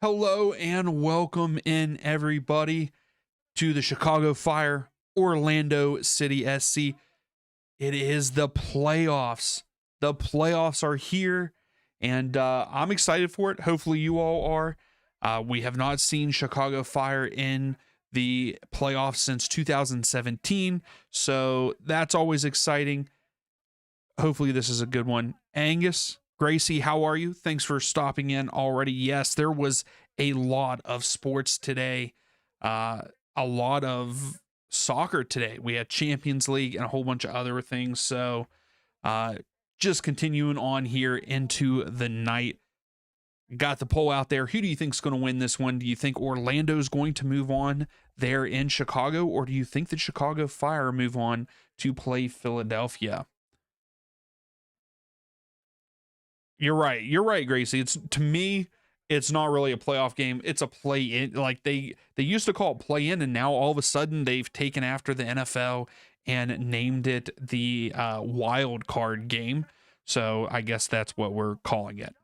Hello and welcome in everybody to the Chicago Fire Orlando City SC. It is the playoffs. The playoffs are here and I'm excited for it. Hopefully you all are. We have not seen Chicago Fire in the playoffs since 2017, so that's always exciting. Hopefully this is a good one. Angus, Gracie, how are you? Thanks for stopping in already. Yes, there was a lot of sports today, a lot of soccer today. We had Champions League and a whole bunch of other things. So just continuing on here into the night. Got the poll out there. Who do you think is going to win this one? Do you think Orlando's going to move on there in Chicago, or do you think the Chicago Fire move on to play Philadelphia? You're right. You're right, Gracie. It's to me, it's not really a playoff game. It's a play in. Like they used to call it play in, and now all of a sudden they've taken after the NFL and named it the wild card game. So I guess that's what we're calling it.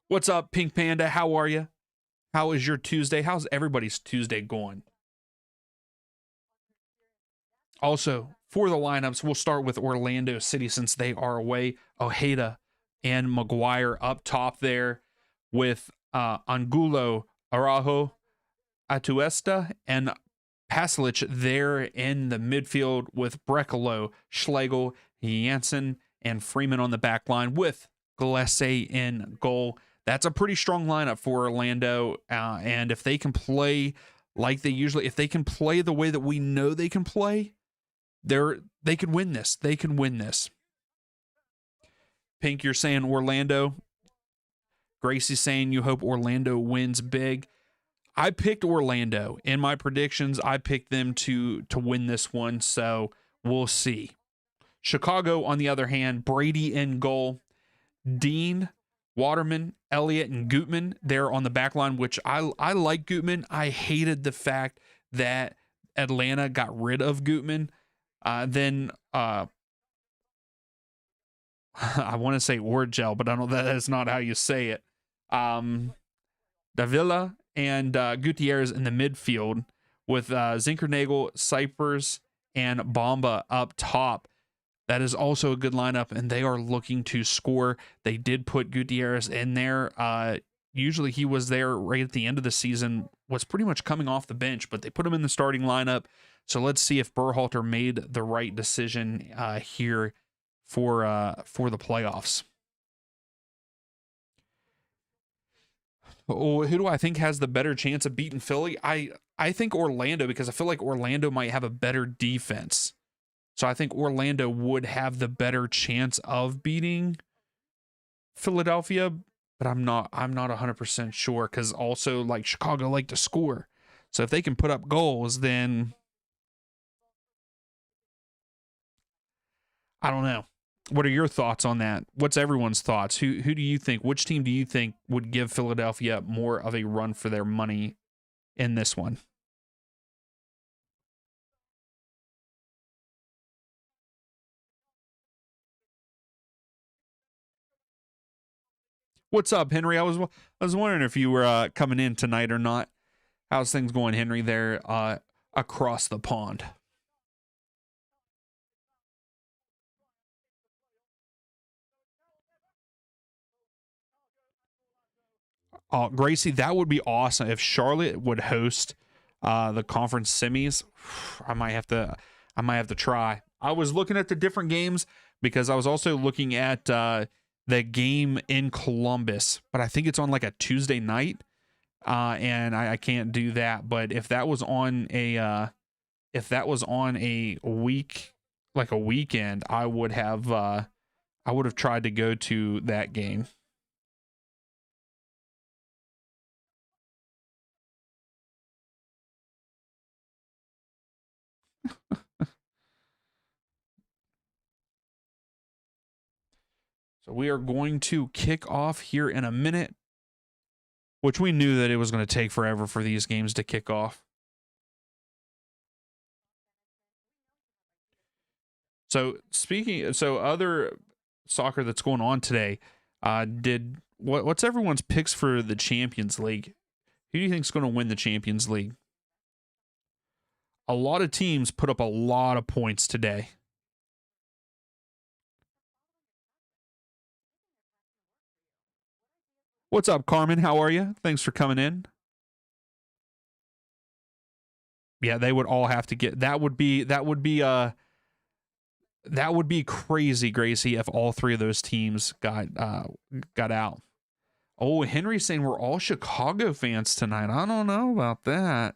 What's up, Pink Panda? How are you? How is your Tuesday? How's everybody's Tuesday going? Also, for the lineups, we'll start with Orlando City since they are away. Ojeda and McGuire up top there with Angulo, Araujo, Atuesta, and Paslic there in the midfield with Brekalo, Schlegel, Janssen, and Freeman on the back line with Gillespie in goal. That's a pretty strong lineup for Orlando. And if they can play like they usually, if they can play the way that we know they can play, they could win this. They can win this. Pink, you're saying Orlando. Gracie's saying you hope Orlando wins big. I picked Orlando in my predictions. I picked them to win this one, so we'll see. Chicago, on the other hand, Brady in goal, Dean, Waterman, Elliott, and Gutman there on the back line, which I like Gutman. I hated the fact that Atlanta got rid of Gutman. Then I want to say Orgel, but I don't. That is not how you say it. Davila and Gutierrez in the midfield with Zinkernagel, Cypers, and Bomba up top. That is also a good lineup, and they are looking to score. They did put Gutierrez in there. Usually he was there right at the end of the season, was pretty much coming off the bench, but they put him in the starting lineup. So let's see if Berhalter made the right decision here for the playoffs. Oh, who do I think has the better chance of beating Philly? I think Orlando, because I feel like Orlando might have a better defense. So I think Orlando would have the better chance of beating Philadelphia, but I'm not 100% sure, because also like Chicago like to score. So if they can put up goals, then I don't know. What are your thoughts on that? What's everyone's thoughts? Who do you think? Which team do you think would give Philadelphia more of a run for their money in this one? What's up, Henry? I was wondering if you were coming in tonight or not. How's things going, Henry? There across the pond. Gracie, that would be awesome if Charlotte would host the conference semis. I might have to try. I was looking at the different games because I was also looking at the game in Columbus, but I think it's on like a Tuesday night, and I can't do that. But if that was on a week, like a weekend, I would have tried to go to that game. So we are going to kick off here in a minute, which we knew that it was going to take forever for these games to kick off. So other soccer that's going on today, did what's everyone's picks for the Champions League? Who do you think's going to win the Champions League? A lot of teams put up a lot of points today. What's up, Carmen? How are you? Thanks for coming in. Yeah, they would all have to get that would be crazy, Gracie, if all three of those teams got out. Oh, Henry's saying we're all Chicago fans tonight. I don't know about that.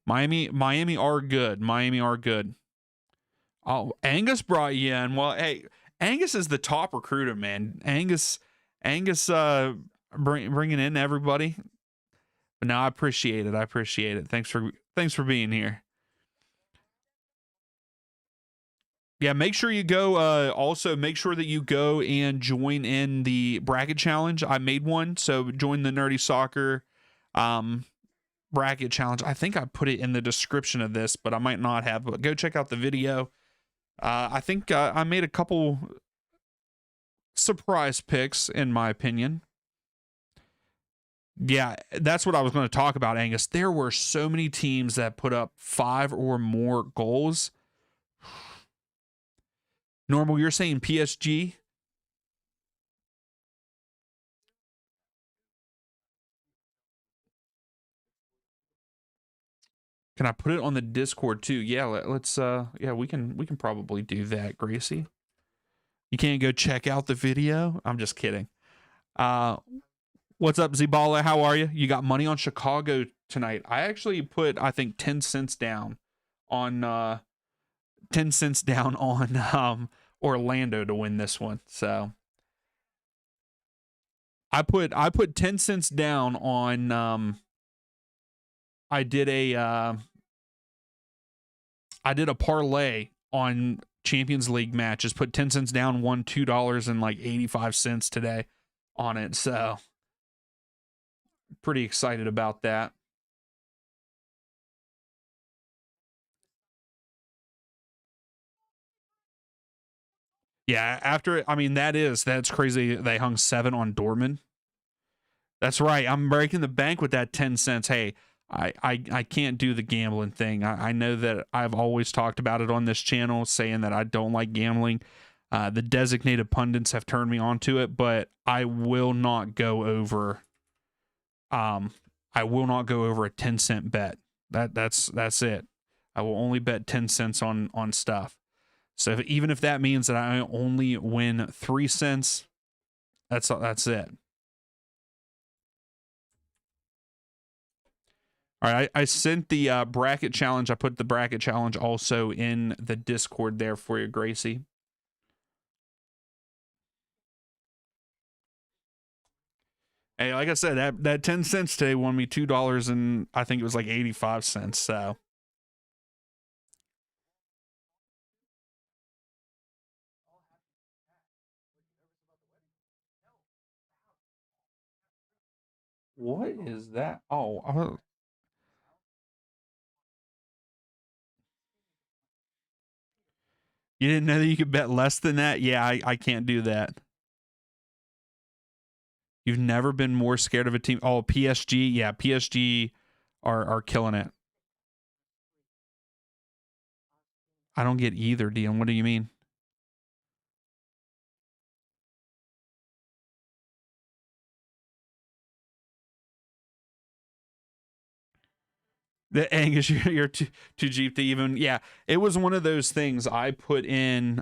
Miami are good. Miami are good. Oh, Angus brought you in. Well, hey, Angus is the top recruiter, man. Angus, bringing in everybody. But no, I appreciate it. I appreciate it. Thanks for being here. Yeah, make sure you go. Also, make sure that you go and join in the bracket challenge. I made one, so join the Nerdy Soccer bracket challenge. I think I put it in the description of this, but I might not have. But go check out the video. I think I made a couple surprise picks, in my opinion. Yeah, that's what I was going to talk about, Angus. There were so many teams that put up 5 or more goals. Normal, you're saying PSG? Can I put it on the Discord too? Yeah, let's yeah, we can probably do that, Gracie. You can't go check out the video? I'm just kidding. What's up, Zibala? How are you? You got money on Chicago tonight. I actually put, I think, 10 cents down on 10 cents down on Orlando to win this one. So I put 10 cents down on I did a parlay on Champions League matches. Put 10 cents down, won $2.85 today on it. So pretty excited about that. Yeah, that's crazy. They hung 7 on Dortmund. That's right. I'm breaking the bank with that 10 cents. Hey, I can't do the gambling thing. I know that I've always talked about it on this channel, saying that I don't like gambling. The designated pundits have turned me onto it, but I will not go over a 10 cent bet. That's it. I will only bet 10 cents on stuff. So even if that means that I only win 3 cents, that's it. All right, I sent the bracket challenge. I put the bracket challenge also in the Discord there for you, Gracie. Hey, like I said, that 10 cents today won me $2 and I think it was like 85 cents. So what is that? Oh, you didn't know that you could bet less than that? Yeah, I can't do that. You've never been more scared of a team. Oh, PSG. Yeah, PSG are killing it. I don't get either, Dion. What do you mean? The Angus, you're too cheap to even. Yeah, it was one of those things I put in.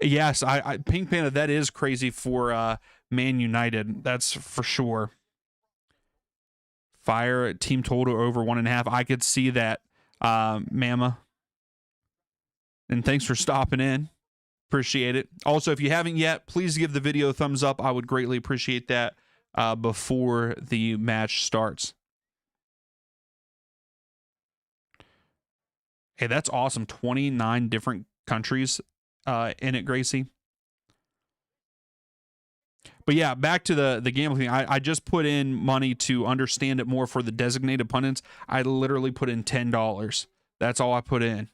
Yes, I Pink Panda. That is crazy for Man United. That's for sure. Fire team total over 1.5. I could see that, Mama. And thanks for stopping in. Appreciate it. Also, if you haven't yet, please give the video a thumbs up. I would greatly appreciate that before the match starts. Hey, that's awesome. 29 different countries in it, Gracie. But yeah, back to the gambling thing. I just put in money to understand it more for the designated pundits. I literally put in $10. That's all I put in,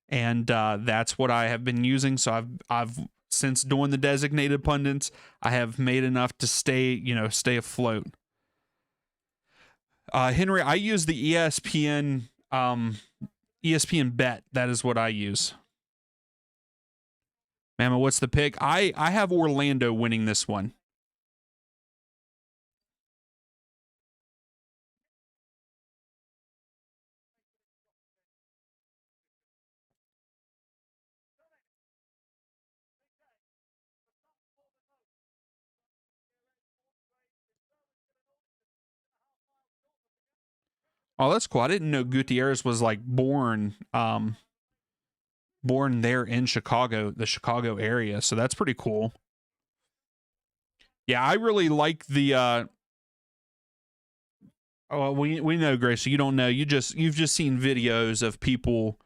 and that's what I have been using. So I've since doing the designated pundits, I have made enough to stay afloat. Henry, I use the ESPN bet. That is what I use. Mama, what's the pick? I have Orlando winning this one. Oh, that's cool. I didn't know Gutierrez was like born there in Chicago, the Chicago area. So that's pretty cool. Yeah, I really like the oh, we know, Grace, so you don't know. You've just seen videos of people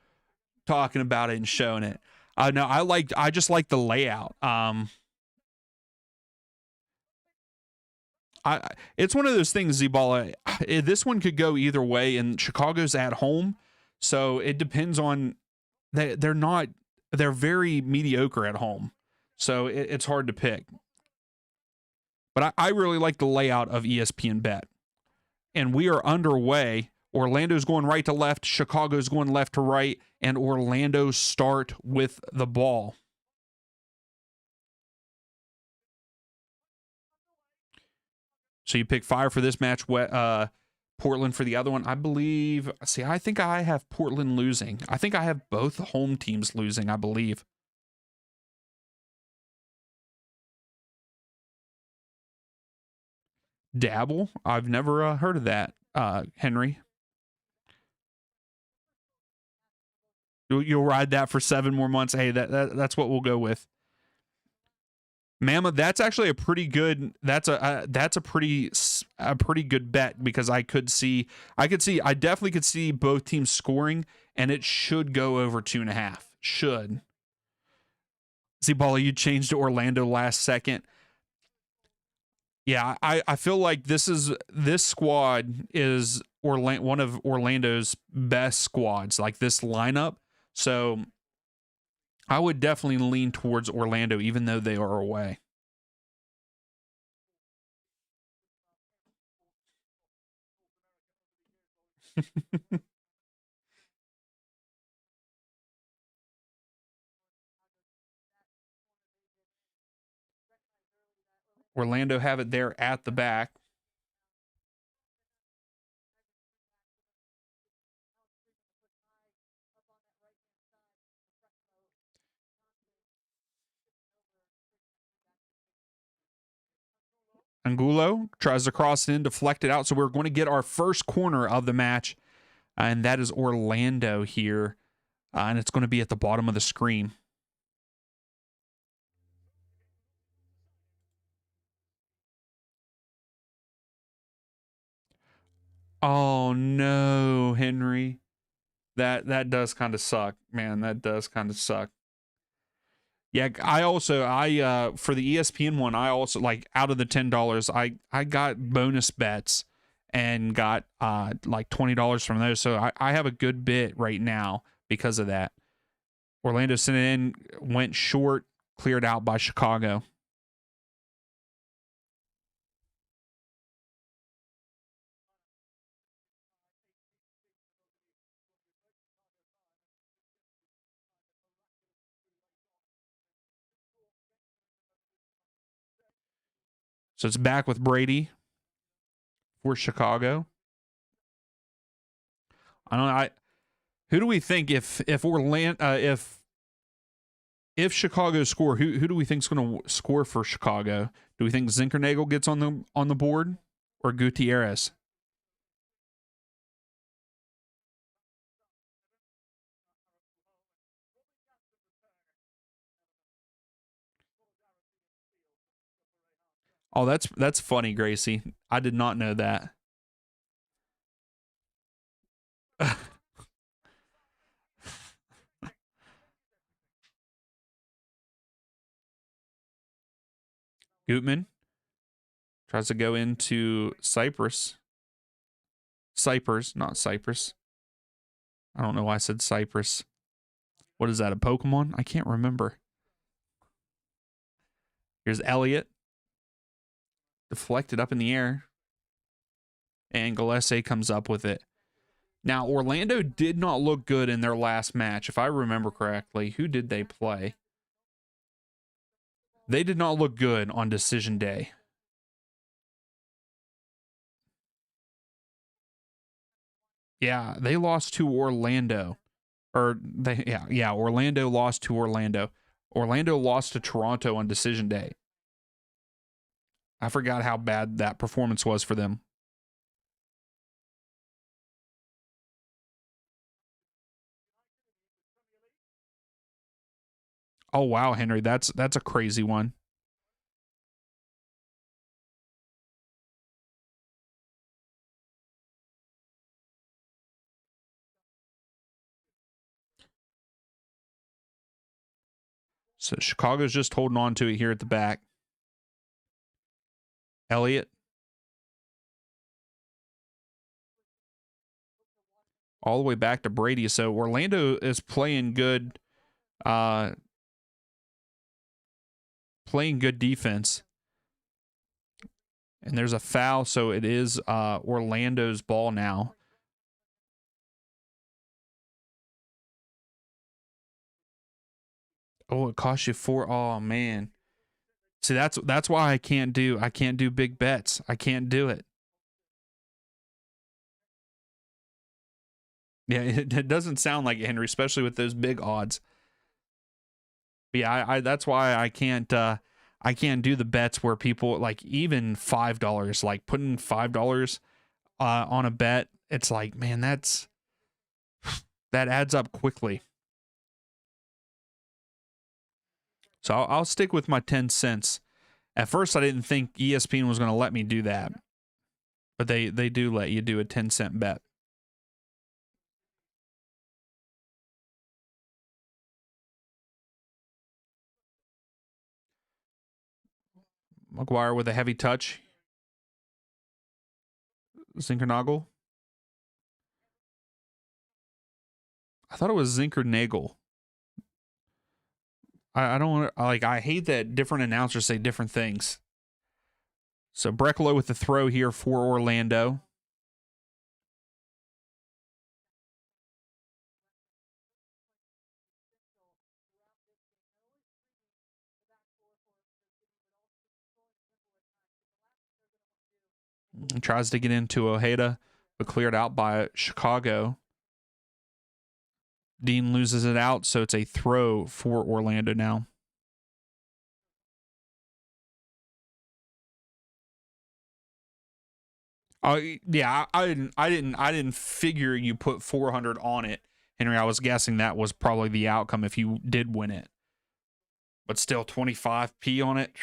talking about it and showing it. No, I just like the layout. It's one of those things, Zebala. This one could go either way, and Chicago's at home, so it depends on they're very mediocre at home, so it's hard to pick. But I really like the layout of ESPN Bet, and we are underway. Orlando's going right to left, Chicago's going left to right, and Orlando start with the ball. So you pick fire for this match, Portland for the other one. I believe, see, I think I have Portland losing. I think I have both home teams losing, I believe. Dabble? I've never heard of that, Henry. You'll ride that for 7 more months. Hey, that's what we'll go with. Mama, that's actually a pretty good. That's a pretty good bet, because I definitely could see both teams scoring, and it should go over 2.5. Should. Zebala, you changed to Orlando last second. Yeah, I feel like this squad is one of Orlando's best squads, like this lineup. So I would definitely lean towards Orlando, even though they are away. Orlando have it there at the back. Angulo tries to cross it in, deflect it out. So we're going to get our first corner of the match, and that is Orlando here. And it's going to be at the bottom of the screen. Oh no, Henry. That does kind of suck, man. That does kind of suck. Yeah, I for the ESPN one, I also, like, out of the $10, I got bonus bets and got like $20 from those. So I have a good bit right now because of that. Orlando sent it in, went short, cleared out by Chicago. So it's back with Brady for Chicago. I don't know. Who do we think if Orlando if Chicago score, who do we think is going to score for Chicago? Do we think Zinkernagel gets on the board, or Gutierrez? Oh, that's funny, Gracie. I did not know that. Gutman. Tries to go into Cyprus. Cypress, not Cyprus. I don't know why I said Cypress. What is that, a Pokemon? I can't remember. Here's Elliott. Deflected up in the air. And Gillespie comes up with it. Now, Orlando did not look good in their last match. If I remember correctly, who did they play? They did not look good on decision day. Yeah, they lost to Orlando. Orlando lost to Orlando. Orlando lost to Toronto on decision day. I forgot how bad that performance was for them. Oh wow, Henry, that's a crazy one. So Chicago's just holding on to it here at the back. Elliott. All the way back to Brady. So Orlando is playing good defense. And there's a foul, so it is Orlando's ball now. Oh, it cost you 4. Oh man. See, that's why I can't do big bets. I can't do it. Yeah, it doesn't sound like it, Henry, especially with those big odds. But yeah, I that's why I can't do the bets where people like even $5, like putting $5 on a bet. It's like, man, that adds up quickly. So I'll stick with my 10 cents. At first, I didn't think ESPN was going to let me do that. But they do let you do a 10-cent bet. McGuire with a heavy touch. Zinkernagel. I thought it was Zinkernagel. I don't like. I hate that different announcers say different things. So Brekalo with the throw here for Orlando. He tries to get into Ojeda, but cleared out by Chicago. Dean loses it out, so it's a throw for Orlando now. Yeah, I didn't figure you put 400 on it, Henry. I was guessing that was probably the outcome if you did win it. But still 25p on it.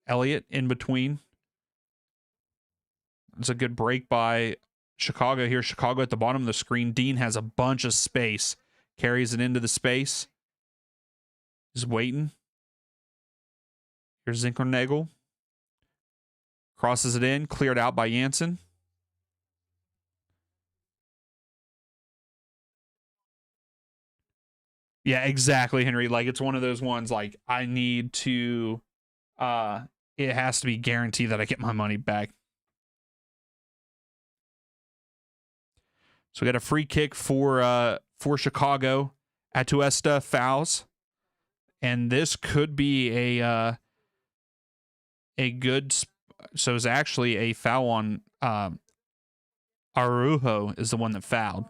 Elliott in between. It's a good break by Chicago here. Chicago at the bottom of the screen. Dean has a bunch of space. Carries it into the space. He's waiting. Here's Zinkernagel. Crosses it in. Cleared out by Jansen. Yeah, exactly, Henry. Like, it's one of those ones, like, I need to... it has to be guaranteed that I get my money back. So we got a free kick for Chicago. Atuesta fouls. And this could be a good... So it's actually a foul on... Araujo is the one that fouled.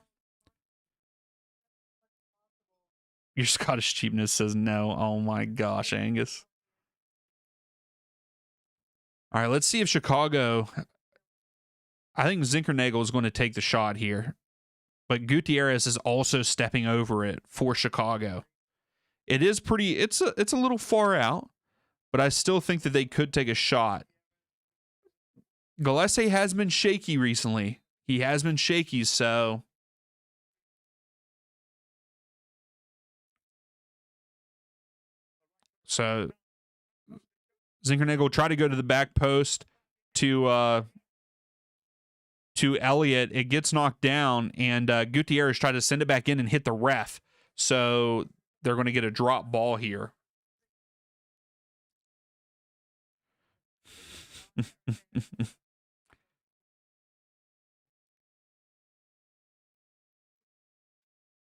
Your Scottish cheapness says no. Oh my gosh, Angus. All right, let's see if Chicago... I think Zinkernagel is going to take the shot here. But Gutierrez is also stepping over it for Chicago. It is pretty... It's a little far out, but I still think that they could take a shot. Gillespie has been shaky recently. He has been shaky, so... So Zinkernagel tried to go to the back post to Elliott. It gets knocked down, and Gutierrez tried to send it back in and hit the ref. So they're going to get a drop ball here.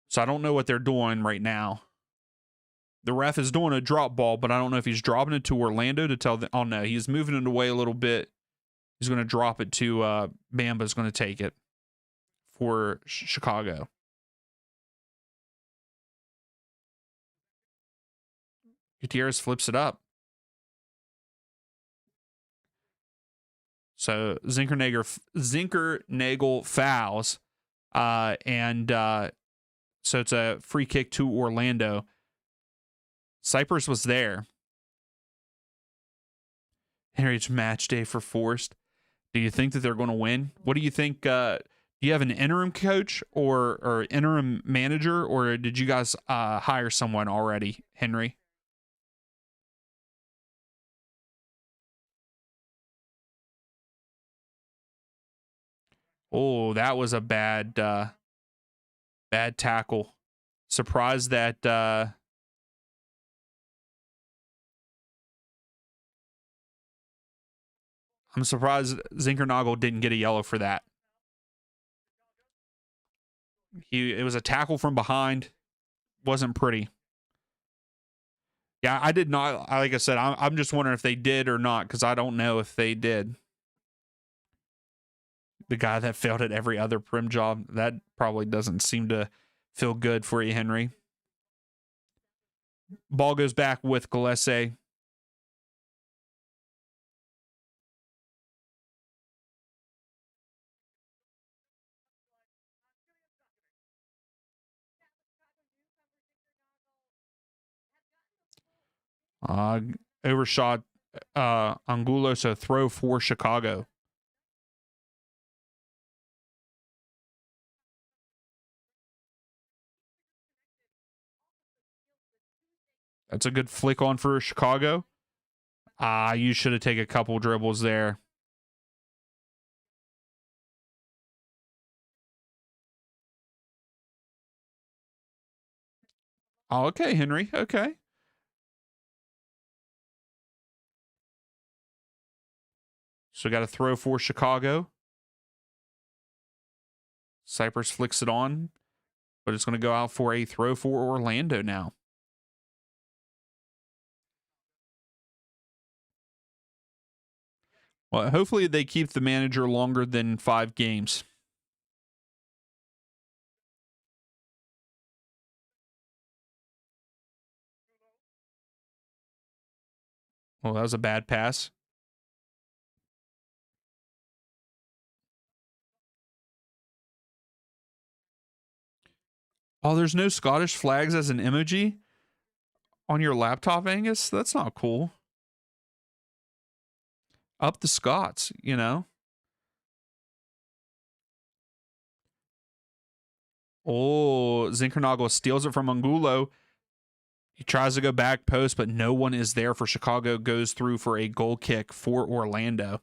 So I don't know what they're doing right now. The ref is doing a drop ball, but I don't know if he's dropping it to Orlando to tell them. Oh, no, he's moving it away a little bit. He's going to drop it to Bamba's going to take it for Chicago. Gutierrez flips it up. So Zinkernagel fouls. So it's a free kick to Orlando. Cypress was there. Henry, it's match day for Forest. Do you think that they're going to win? What do you think? Do you have an interim coach or interim manager, or did you guys hire someone already, Henry? Oh, that was a bad tackle. Surprised that I'm surprised Zinkernagel didn't get a yellow for that. It was a tackle from behind. Wasn't pretty. Yeah, I did not. Like I said, I'm just wondering if they did or not, because I don't know if they did. The guy that failed at every other prim job, that probably doesn't seem to feel good for you, Henry. Ball goes back with Gillespie. Overshot Angulo, so throw for Chicago. That's a good flick on for Chicago. You should have taken a couple dribbles there. Oh, okay, Henry. Okay. So got to throw for Chicago. Cypress flicks it on, but it's going to go out for a throw for Orlando now. Well, hopefully they keep the manager longer than 5 games. Well, that was a bad pass. Oh, there's no Scottish flags as an emoji on your laptop, Angus? That's not cool. Up the Scots, you know? Oh, Zinkernagel steals it from Angulo. He tries to go back post, but no one is there for Chicago. Goes through for a goal kick for Orlando.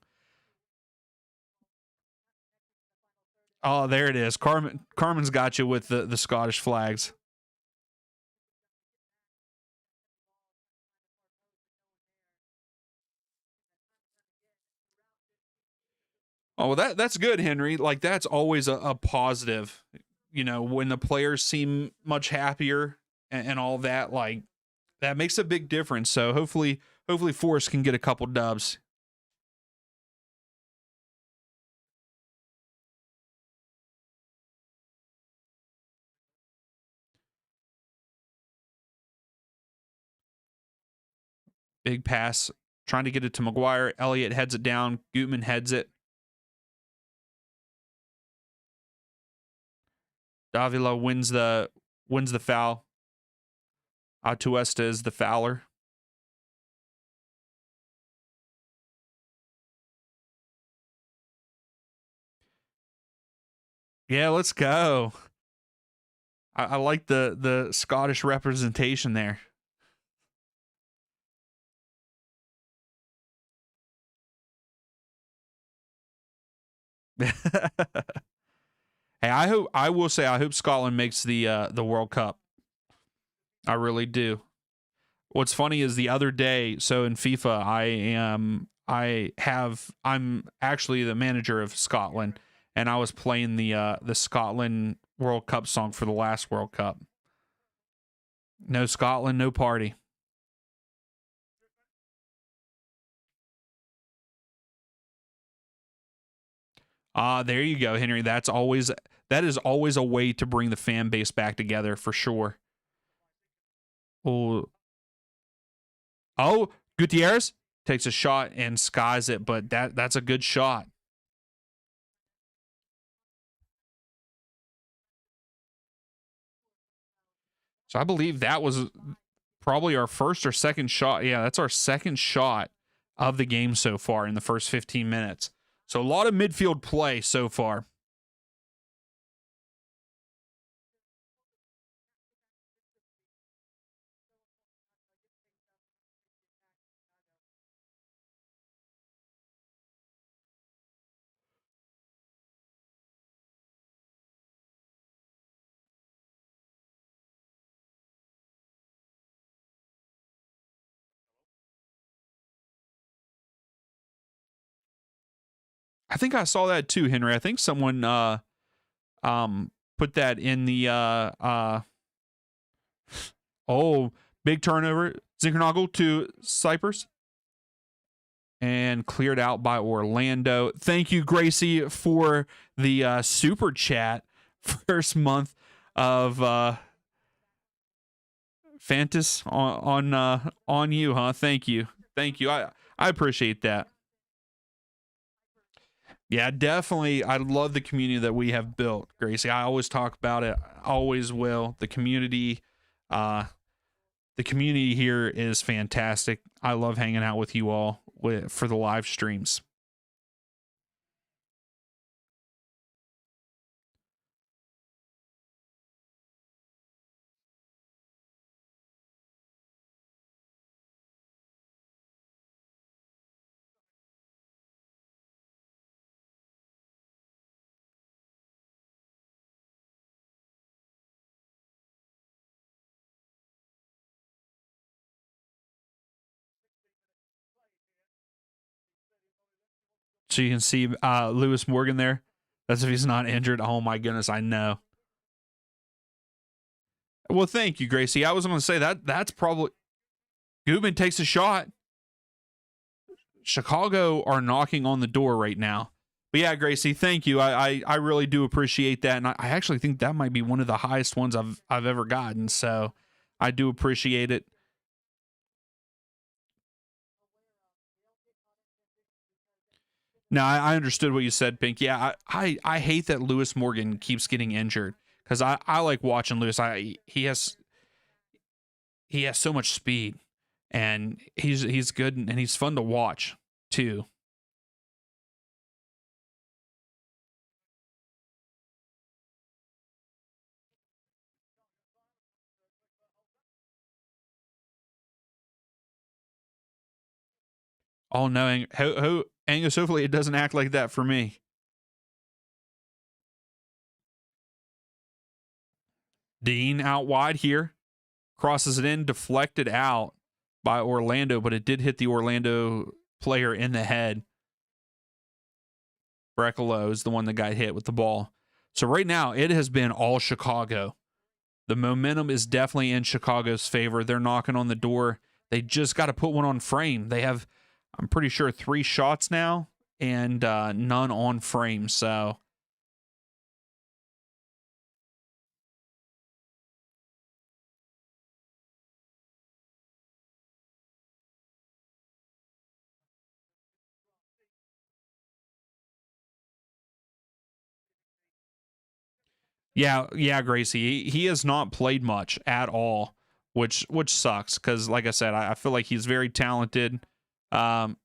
Oh, there it is. Carmen's got you with the Scottish flags. Oh, well, that's good, Henry. Like, that's always a positive. You know, when the players seem much happier and all that, like, that makes a big difference. So hopefully Forrest can get a couple dubs. Big pass, trying to get it to McGuire. Elliott heads it down. Gutman heads it. Davila wins the foul. Atuesta is the fouler. Yeah, let's go. I like the Scottish representation there. Hey, I will say I hope Scotland makes the World Cup. I really do. What's funny is the other day, so in FIFA, I'm actually the manager of Scotland, and I was playing the Scotland World Cup song for the last World Cup. No Scotland, no party. There you go, Henry. That is always a way to bring the fan base back together for sure. Oh, oh, Gutierrez takes a shot and skies it, but that's a good shot. So I believe that was probably our first or second shot. Yeah, that's our second shot of the game so far in the first 15 minutes. So a lot of midfield play so far. I think I saw that too, Henry. I think someone put that in the oh, big turnover. Zinkernagel to Cyprus and cleared out by Orlando. Thank you, Gracie, for the super chat. First month of Fantas on you, huh? Thank you. Thank you. I appreciate that. Yeah, definitely. I love the community that we have built, Gracie. I always talk about it. Always will. Uh, the community here is fantastic. I love hanging out with you all for the live streams. So you can see Lewis Morgan there. That's if he's not injured. Oh my goodness, I know. Well, thank you, Gracie. I was going to say that's probably Gutman takes a shot. Chicago are knocking on the door right now. But yeah, Gracie, thank you. I really do appreciate that, and I actually think that might be one of the highest ones I've ever gotten. So I do appreciate it. No, I understood what you said, Pink. Yeah, I hate that Lewis Morgan keeps getting injured because I like watching Lewis. He has so much speed, and he's good and he's fun to watch too. All knowing, Angus. Hopefully, it doesn't act like that for me. Dean out wide here, crosses it in, deflected out by Orlando, but it did hit the Orlando player in the head. Brecalo is the one that got hit with the ball. So right now, it has been all Chicago. The momentum is definitely in Chicago's favor. They're knocking on the door. They just got to put one on frame. They have, I'm pretty sure, 3 shots now and none on frame. So yeah, Gracie. He has not played much at all, which sucks because, like I said, I feel like he's very talented, um,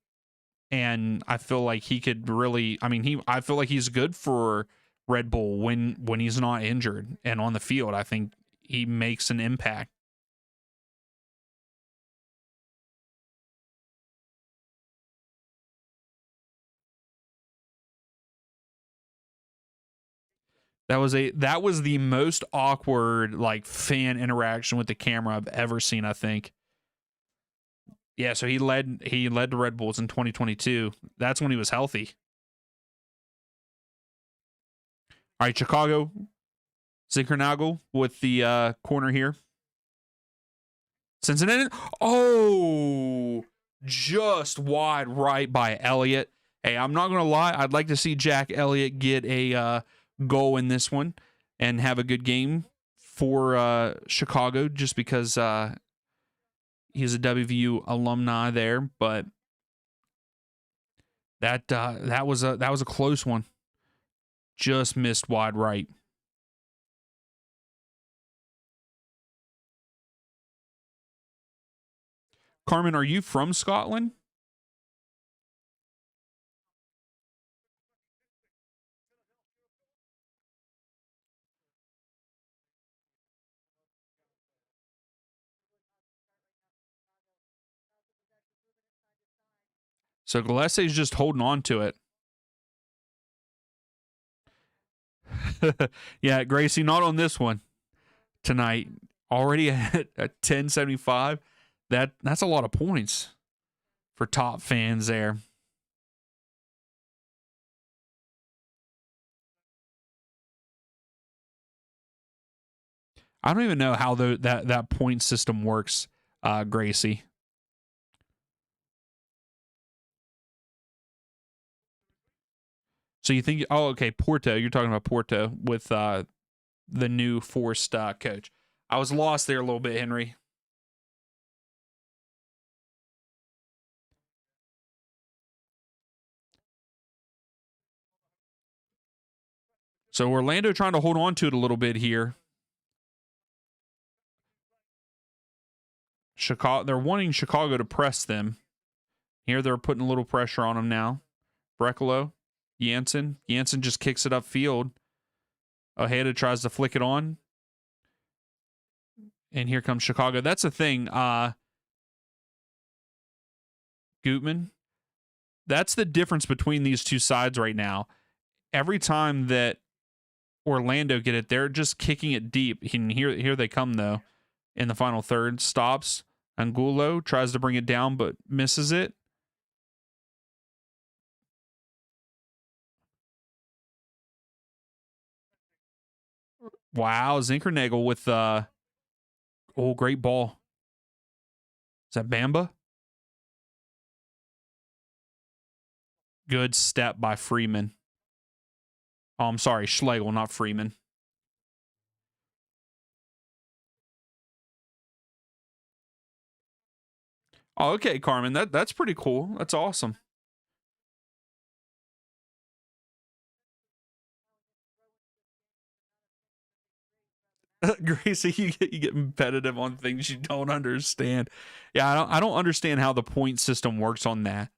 and I feel like he could really. I mean, I feel like he's good for Red Bull when he's not injured and on the field. I think he makes an impact. That was the most awkward like fan interaction with the camera I've ever seen, I think. Yeah, so he led the Red Bulls in 2022. That's when he was healthy. All right, Chicago. Zinkernagel with the corner here. Cincinnati. Oh, just wide right by Elliott. Hey, I'm not going to lie. I'd like to see Jack Elliott get a goal in this one and have a good game for Chicago just because he's a WVU alumni there. But that was a close one. Just missed wide right. Carmen, are you from Scotland? So Gillespie's just holding on to it. Yeah, Gracie, not on this one tonight. Already at 1075. That's a lot of points for top fans there. I don't even know how that point system works, Gracie. So you think? Oh, okay, Porto. You're talking about Porto with the new forced coach. I was lost there a little bit, Henry. So Orlando trying to hold on to it a little bit here. Chicago, they're wanting Chicago to press them. Here they're putting a little pressure on them now. Brekalo, Jansen just kicks it upfield. Ojeda tries to flick it on. And here comes Chicago. That's the thing. Gutman. That's the difference between these two sides right now. Every time that Orlando get it, they're just kicking it deep. And here they come, though, in the final third. Stops. Angulo tries to bring it down, but misses it. Wow, Zinkernagel with great ball. Is that Bamba? Good step by Freeman. Oh, I'm sorry, Schlegel, not Freeman. Oh, okay, Carmen. That's pretty cool. That's awesome. Gracie, you get competitive on things you don't understand. Yeah, I don't understand how the point system works on that.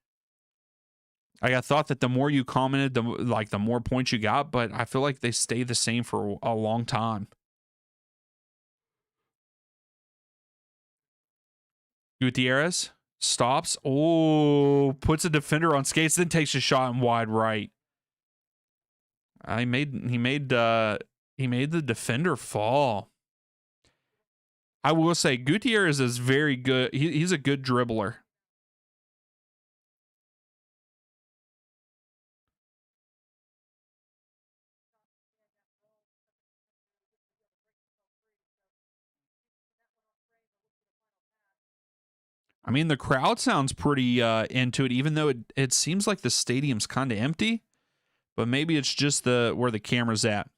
I thought that the more you commented, the more points you got, but I feel like they stay the same for a long time. Gutierrez stops. Oh, puts a defender on skates, then takes a shot in wide right. He made the defender fall. I will say Gutierrez is very good. He's a good dribbler. I mean, the crowd sounds pretty into it, even though it seems like the stadium's kind of empty. But maybe it's just where the camera's at.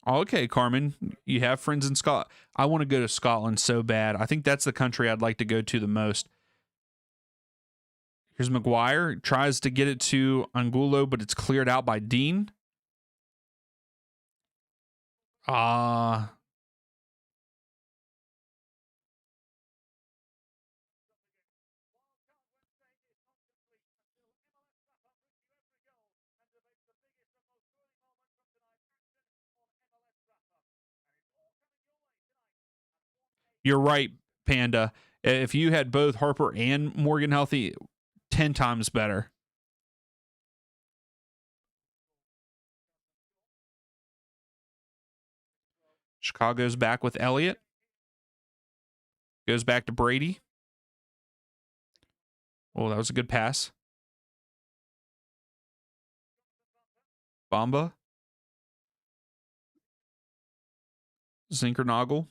Okay, Carmen, you have friends in Scotland. I want to go to Scotland so bad. I think that's the country I'd like to go to the most. Here's McGuire. Tries to get it to Angulo, but it's cleared out by Dean. You're right, Panda. If you had both Harper and Morgan healthy, 10 times better. Chicago's back with Elliott. Goes back to Brady. Oh, that was a good pass. Bamba. Zinkernagel.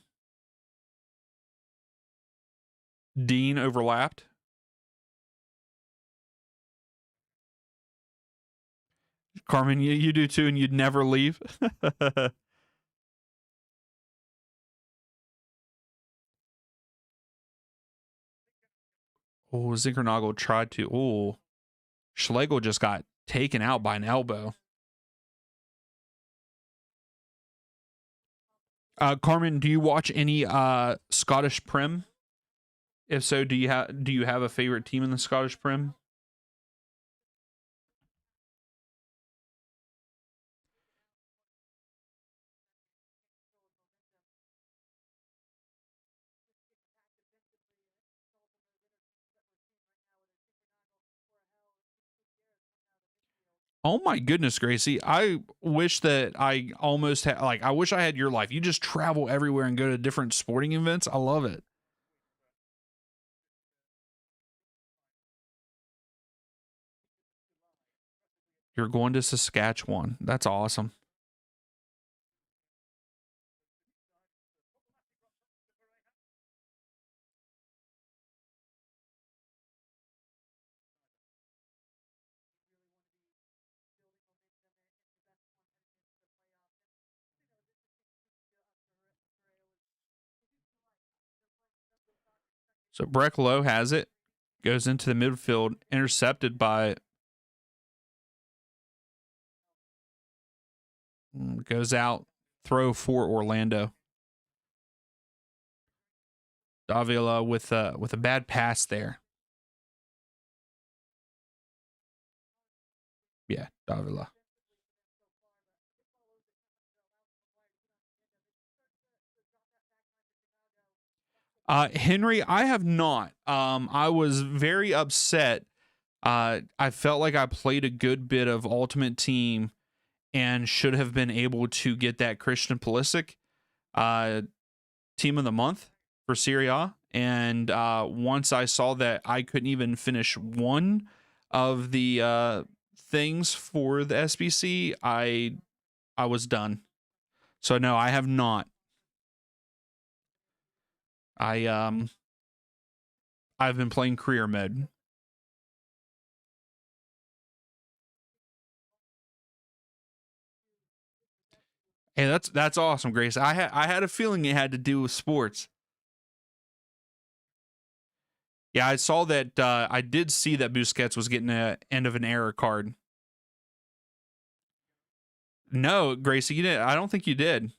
Dean overlapped. Carmen, you do too, and you'd never leave. Oh, Zinkernagel tried to. Oh, Schlegel just got taken out by an elbow. Carmen, do you watch any Scottish Prem? If so, do you have a favorite team in the Scottish Prem? Oh my goodness, Gracie. I wish that I almost had, like, I wish I had your life. You just travel everywhere and go to different sporting events. I love it. You're going to Saskatchewan. That's awesome. So Breck Lowe has it, goes into the midfield, intercepted by, goes out, throw for Orlando. Davila with a bad pass there. Yeah, Davila. Henry, I have not. I was very upset. I felt like I played a good bit of Ultimate Team and should have been able to get that Christian Pulisic Team of the Month for Serie A. And once I saw that I couldn't even finish one of the things for the SBC, I was done. So no, I have not. I've been playing career mode. Hey, that's awesome, Grace. I had a feeling it had to do with sports. Yeah, I saw that. I did see that Busquets was getting an end of an error card. No, Gracie, you didn't. I don't think you did.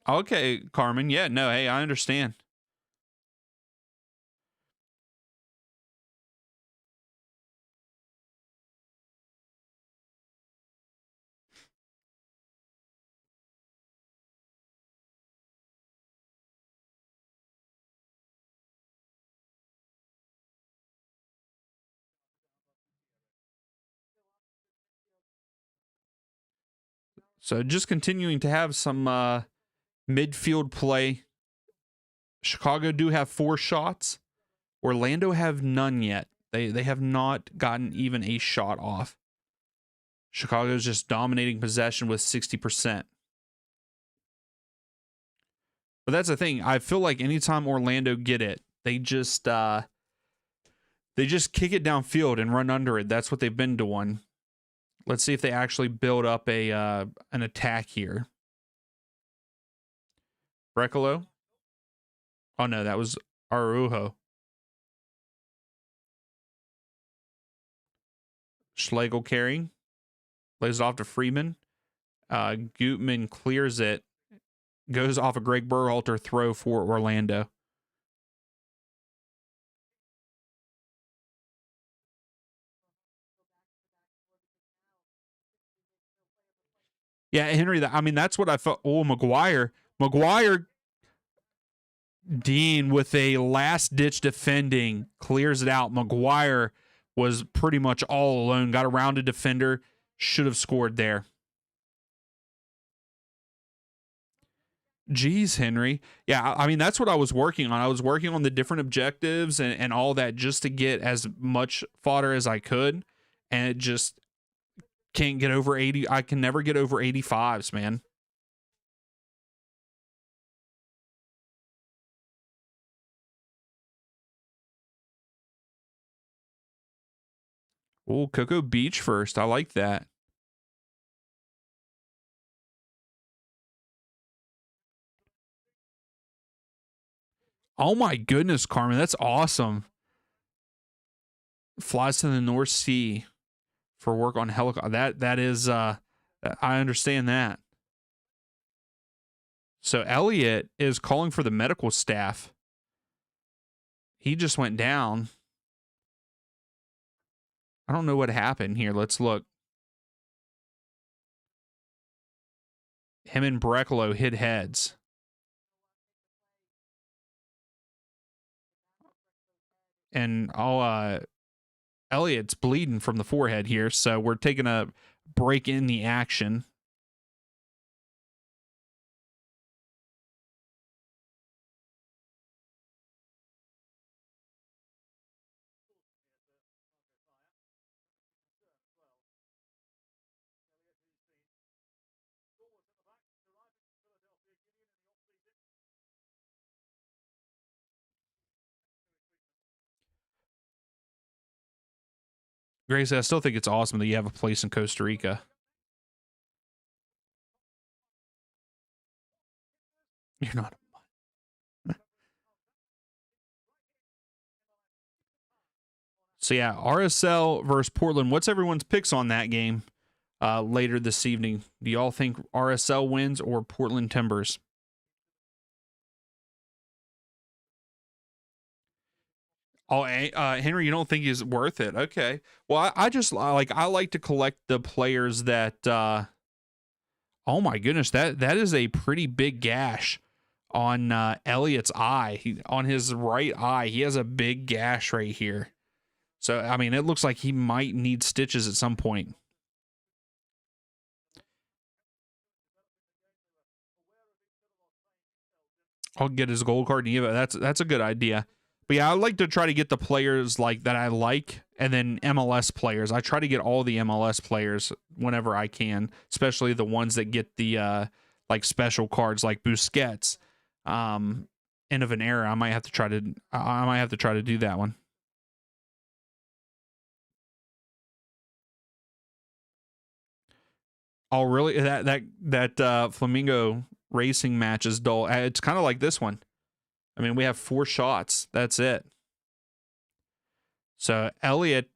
Okay, Carmen. Yeah, no, hey, I understand. So just continuing to have some midfield play. Chicago do have 4 shots. Orlando have none yet. They have not gotten even a shot off. Chicago's just dominating possession with 60%. But that's the thing. I feel like anytime Orlando get it, they just kick it downfield and run under it. That's what they've been doing. Let's see if they actually build up an attack here. Brecalo? Oh no, that was Araujo. Schlegel carrying. Lays it off to Freeman. Gutman clears it. Goes off a Greg Berhalter throw for Orlando. Yeah, Henry, I mean, that's what I felt. Oh, McGuire. McGuire Dean with a last-ditch defending clears it out. McGuire was pretty much all alone. Got around a defender. Should have scored there. Geez, Henry. Yeah, I mean, that's what I was working on. I was working on the different objectives and all that just to get as much fodder as I could. And it just can't get over 80. I can never get over 85s, man. Oh, Cocoa Beach first. I like that. Oh my goodness, Carmen. That's awesome. Flies to the North Sea for work on helicopter. That is I understand that. So Elliot is calling for the medical staff. He just went down. I don't know what happened here. Let's look. Him and Brecalo hit heads. And Elliot's bleeding from the forehead here, so we're taking a break in the action. Gracie, I still think it's awesome that you have a place in Costa Rica. You're not. So yeah, RSL versus Portland. What's everyone's picks on that game later this evening? Do y'all think RSL wins or Portland Timbers? Oh, Henry, you don't think he's worth it? Okay. Well, I just I like to collect the players that. Oh my goodness, that is a pretty big gash on Elliot's eye. On his right eye, he has a big gash right here. So I mean, it looks like he might need stitches at some point. I'll get his gold card. That's a good idea. But yeah, I like to try to get the players like that I like, and then MLS players. I try to get all the MLS players whenever I can, especially the ones that get the like special cards like Busquets. End of an era. I might have to try to do that one. Oh, really? That Flamingo racing match is dull. It's kind of like this one. I mean, we have 4 shots. That's it. So Elliot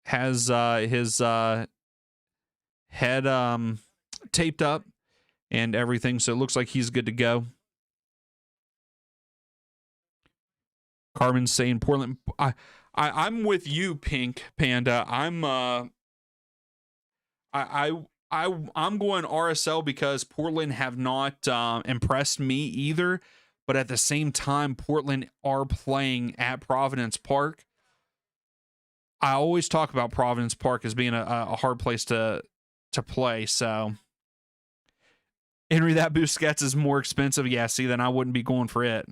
has his head taped up and everything, so it looks like he's good to go. Carmen's saying Portland. I'm with you, Pink Panda. I'm going RSL because Portland have not impressed me either. But at the same time, Portland are playing at Providence Park. I always talk about Providence Park as being a hard place to play. So, Henry, that Busquets is more expensive. Yeah, see, then I wouldn't be going for it.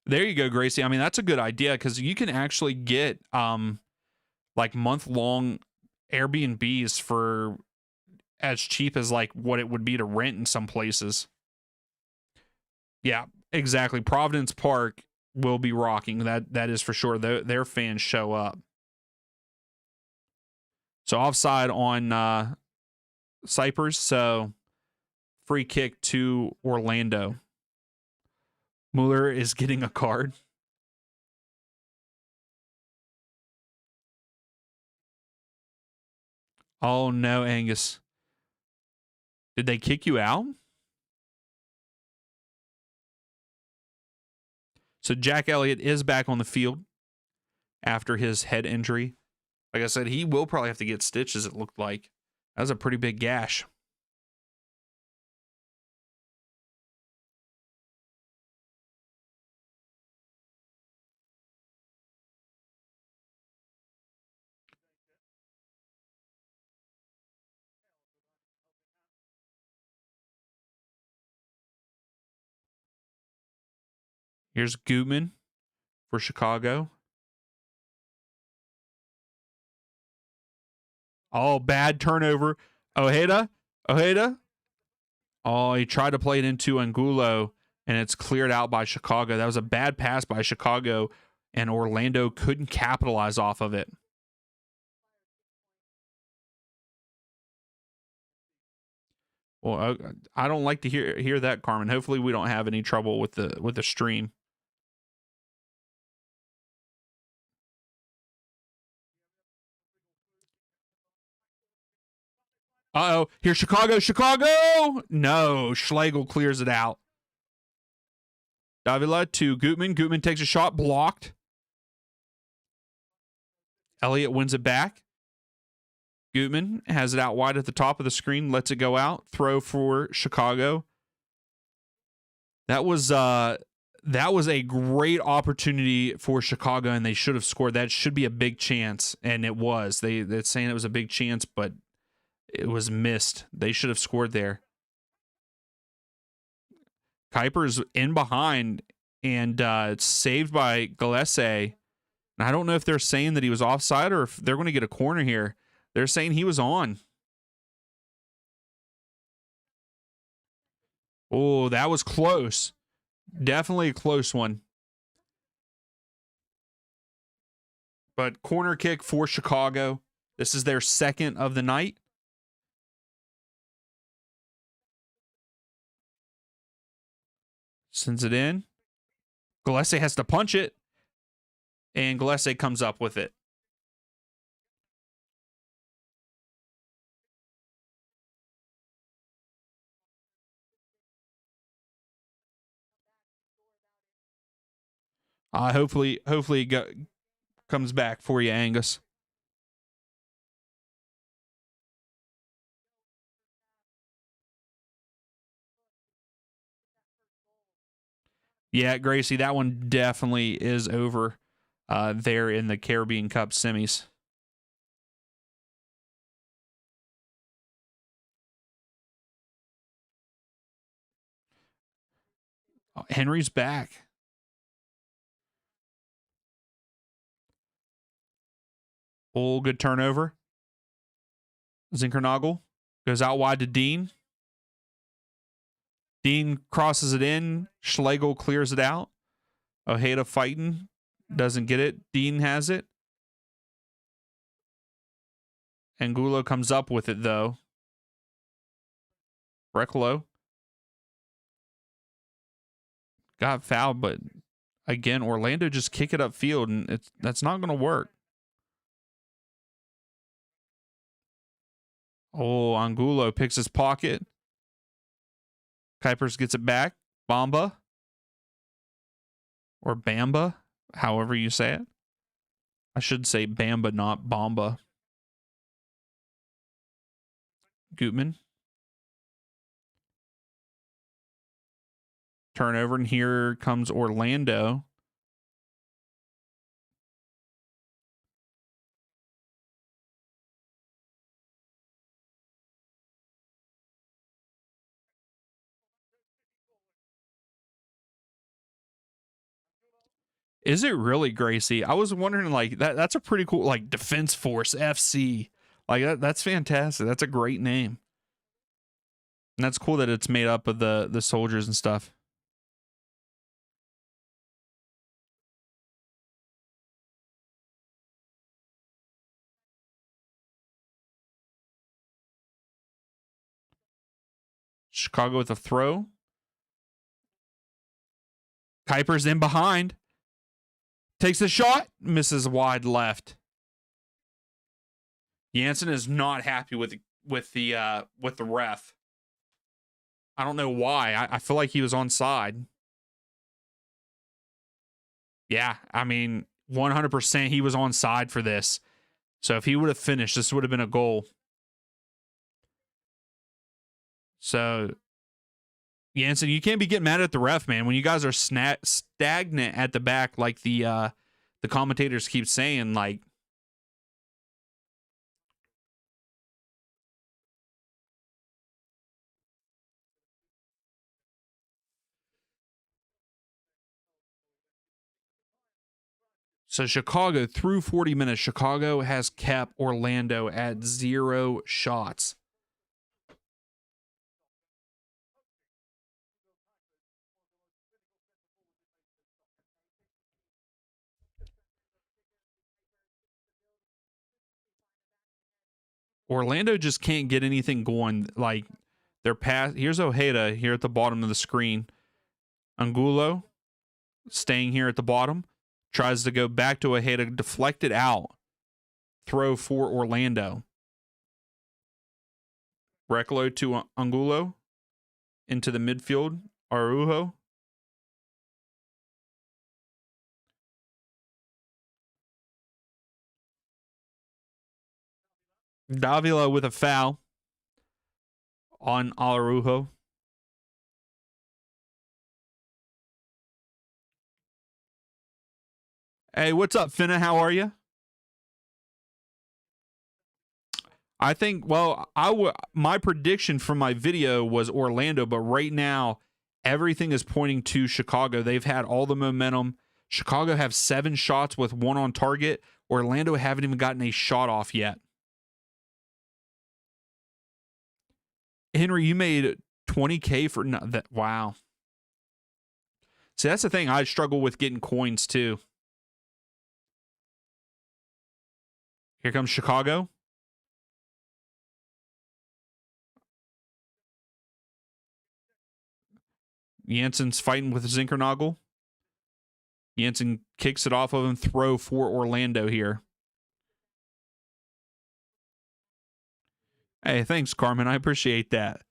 There you go, Gracie. I mean, that's a good idea because you can actually get like month-long Airbnbs for as cheap as like what it would be to rent in some places. Yeah, exactly. Providence Park will be rocking. That is for sure. Their fans show up. So offside on Cyprus. So free kick to Orlando. Mueller is getting a card. Oh no, Angus. Did they kick you out? So Jack Elliott is back on the field. after his head injury. Like I said, he will probably have to get stitches, it looked like. That was a pretty big gash. Here's Gutman for Chicago. Oh, bad turnover. Ojeda. Oh, he tried to play it into Angulo, and it's cleared out by Chicago. That was a bad pass by Chicago, and Orlando couldn't capitalize off of it. Well, I don't like to hear that, Carmen. Hopefully, we don't have any trouble with the stream. Uh-oh, here's Chicago. No, Schlegel clears it out. Davila to Gutman. Gutman takes a shot, blocked. Elliott wins it back. Gutman has it out wide at the top of the screen, lets it go out. Throw for Chicago. That was a great opportunity for Chicago, and they should have scored. That should be a big chance, and it was. They're saying it was a big chance, but it was missed. They should have scored there. Kuiper's in behind, and it's saved by Gillespie. And I don't know if they're saying that he was offside or if they're going to get a corner here. They're saying he was on. Oh, that was close. Definitely a close one. But corner kick for Chicago. This is their second of the night. Sends it in. Gillespie has to punch it. And Gillespie comes up with it. Hopefully it comes back for you, Angus. Yeah, Gracie, that one definitely is over there in the Caribbean Cup semis. Oh, Henry's back. Oh, good turnover. Zinkernagel goes out wide to Dean. Dean crosses it in. Schlegel clears it out. Ojeda fighting. Doesn't get it. Dean has it. Angulo comes up with it, though. Brecalo got fouled, but again, Orlando just kick it upfield, and that's not going to work. Oh, Angulo picks his pocket. Kuipers gets it back. Bamba. Or Bamba, however you say it. I should say Bamba, not Bamba. Gutman. Turnover, and here comes Orlando. Is it really, Gracie? I was wondering, like, that's a pretty cool, like, Defense Force FC. Like, that's fantastic. That's a great name. And that's cool that it's made up of the soldiers and stuff. Chicago with a throw. Kuiper's in behind. Takes the shot. Misses wide left. Jansen is not happy with the ref. I don't know why. I feel like he was onside. Yeah, I mean, 100% he was on side for this. So if he would have finished, this would have been a goal. So, Jansen, you can't be getting mad at the ref, man. When you guys are stagnant at the back, like the commentators keep saying, like. So Chicago, through 40 minutes, Chicago has kept Orlando at 0 shots. Orlando just can't get anything going. Like, their pass. Here's Ojeda here at the bottom of the screen. Angulo staying here at the bottom. Tries to go back to Ojeda, deflected out. Throw for Orlando. Reclo to Angulo. Into the midfield. Araujo. Davila with a foul on Araujo. Hey, what's up, Finna? How are you? I think, well, my prediction from my video was Orlando, but right now everything is pointing to Chicago. They've had all the momentum. Chicago have 7 shots with 1 on target. Orlando haven't even gotten a shot off yet. Henry, you made 20K for that. Wow. See, that's the thing. I struggle with getting coins too. Here comes Chicago. Jansen's fighting with Zinkernagel. Jansen kicks it off of him. Throw for Orlando here. Hey, thanks, Carmen. I appreciate that.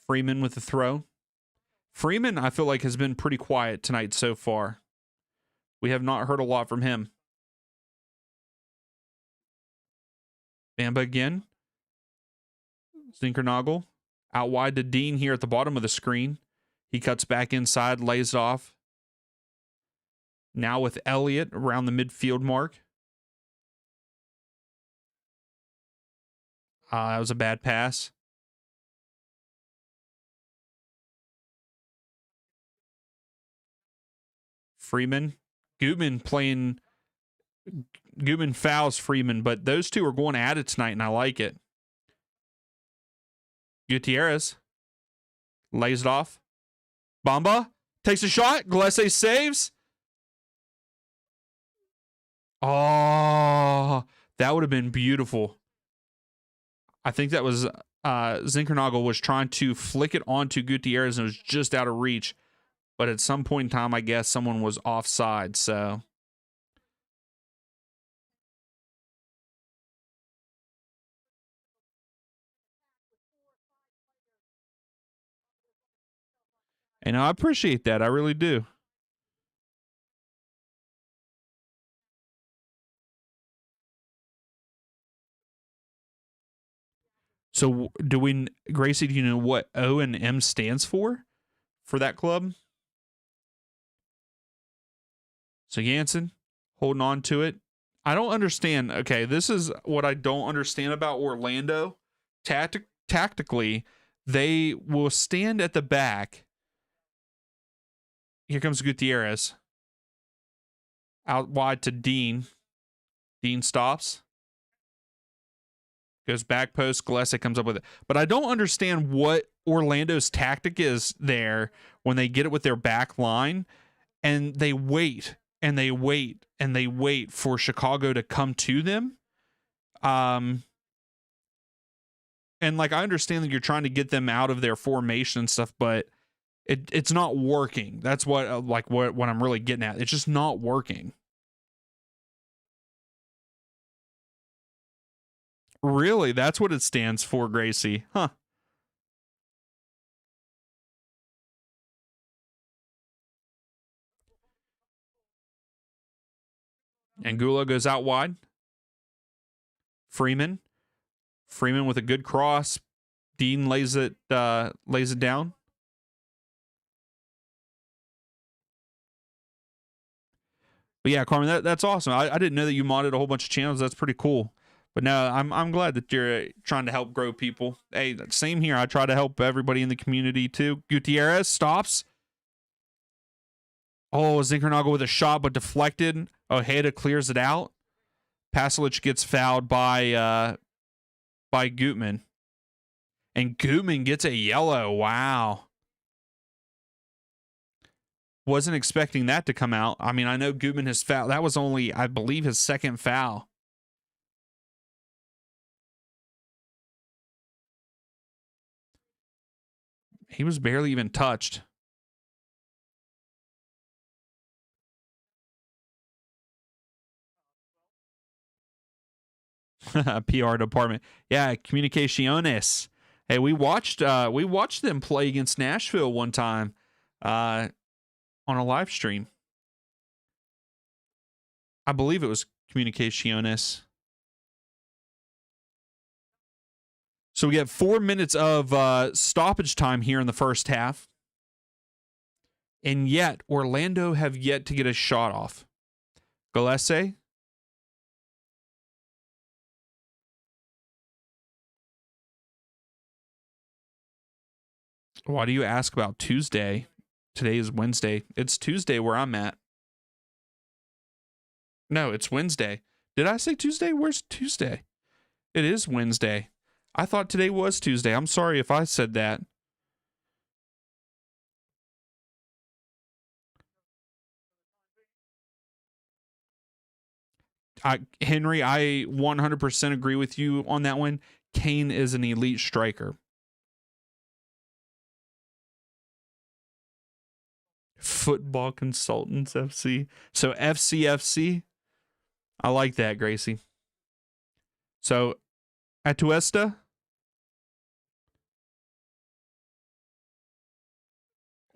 Freeman with the throw. Freeman, I feel like, has been pretty quiet tonight so far. We have not heard a lot from him. Bamba again. Zinkernagel. Out wide to Dean here at the bottom of the screen. He cuts back inside, lays it off. Now with Elliott around the midfield mark. That was a bad pass. Freeman. Gutman fouls Freeman, but those two are going at it tonight, and I like it. Gutierrez lays it off. Bamba takes a shot. Gillespie saves. Oh, that would have been beautiful. I think that was Zinkernagel was trying to flick it onto Gutierrez and it was just out of reach. But at some point in time, I guess someone was offside, so. And I appreciate that. I really do. So Gracie, do you know what O and M stands for that club? So Jansen holding on to it. I don't understand. Okay, this is what I don't understand about Orlando. Tactically, they will stand at the back. Here comes Gutierrez. Out wide to Dean. Dean stops. Goes back post. Gillespie comes up with it. But I don't understand what Orlando's tactic is there when they get it with their back line and they wait and they wait and they wait for Chicago to come to them. And like, I understand that you're trying to get them out of their formation and stuff, but it's not working. That's what I'm really getting at. It's just not working. Really? That's what it stands for, Gracie. Huh. And Gula goes out wide. Freeman with a good cross. Dean lays it down. But yeah, Carmen, that's awesome. I didn't know that you modded a whole bunch of channels. That's pretty cool. But no, I'm glad that you're trying to help grow people. Hey, same here. I try to help everybody in the community too. Gutierrez stops. Oh, Zinkernagel with a shot, but deflected. Ojeda clears it out. Pasalic gets fouled by Gutman. And Gutman gets a yellow. Wow. Wasn't expecting that to come out. I mean, I know Gutman has fouled. That was only, I believe, his second foul. He was barely even touched. PR department. Yeah, Comunicaciones. Hey, we watched them play against Nashville one time on a live stream. I believe it was Comunicaciones. So we get 4 minutes of stoppage time here in the first half. And yet, Orlando have yet to get a shot off. Gillespie. Why do you ask about Tuesday? Today is Wednesday. It's Tuesday where I'm at. No, it's Wednesday. Did I say Tuesday? Where's Tuesday? It is Wednesday. I thought today was Tuesday. I'm sorry if I said that. Henry, I 100% agree with you on that one. Kane is an elite striker. Football Consultants FC. So FCFC. I like that, Gracie. So Atuesta.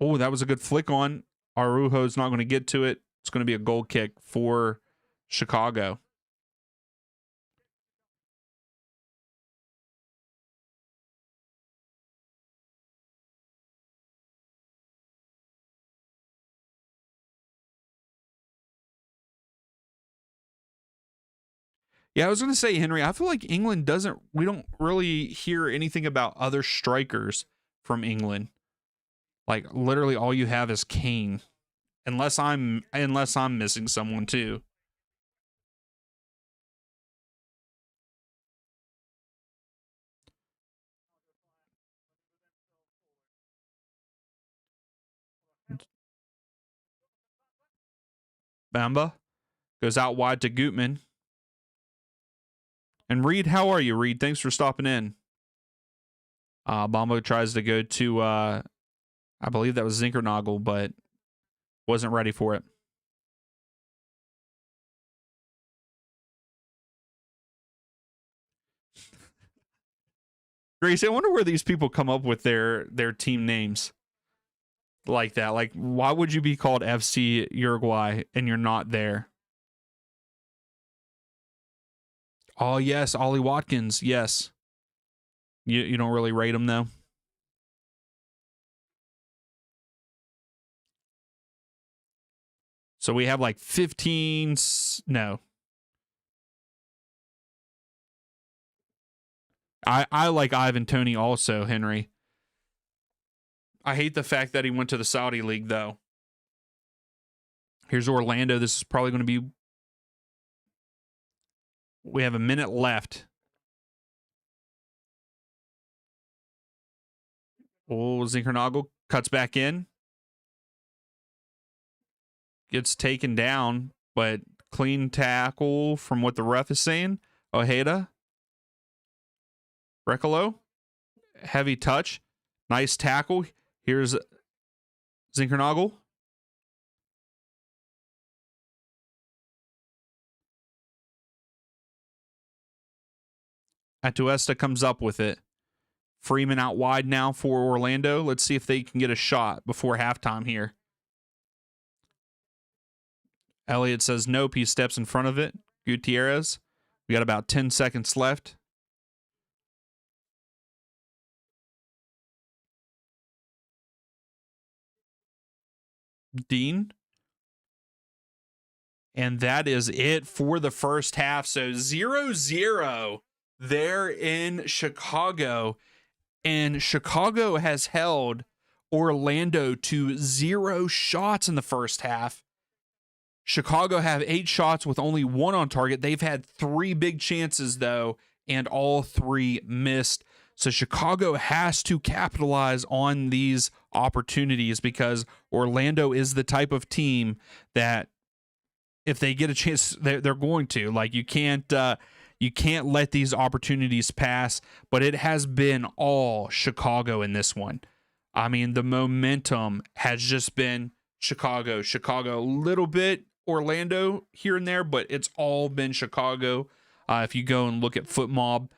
Oh, that was a good flick on. Araujo's not going to get to it. It's going to be a goal kick for Chicago. Yeah, I was going to say, Henry, I feel like England we don't really hear anything about other strikers from England. Like literally all you have is Kane. Unless I'm missing someone too. Bamba goes out wide to Gutman. And Reed, how are you, Reed? Thanks for stopping in. Bamba tries to go to, I believe that was Zinkernagel, but wasn't ready for it. Grace, I wonder where these people come up with their team names like that. Like, why would you be called FC Uruguay and you're not there? Oh, yes, Ollie Watkins, yes. You don't really rate him, though? So we have like 15... No. I like Ivan Toney also, Henry. I hate the fact that he went to the Saudi League, though. Here's Orlando. This is probably going to be... We have a minute left. Oh, Zinkernagel cuts back in. Gets taken down, but clean tackle from what the ref is saying. Ojeda. Recolo. Heavy touch. Nice tackle. Here's Zinkernagel. Atuesta comes up with it. Freeman out wide now for Orlando. Let's see if they can get a shot before halftime here. Elliott says nope. He steps in front of it. Gutierrez. We got about 10 seconds left. Dean. And that is it for the first half. So 0-0 there in Chicago. And Chicago has held Orlando to 0 shots in the first half. Chicago have 8 shots with only 1 on target. They've had 3 big chances, though, and all 3 missed. So Chicago has to capitalize on these opportunities because Orlando is the type of team that if they get a chance, they're going to. Like, you can't let these opportunities pass, but it has been all Chicago in this one. I mean, the momentum has just been Chicago, a little bit Orlando here and there, but it's all been Chicago. If you go and look at FootMob,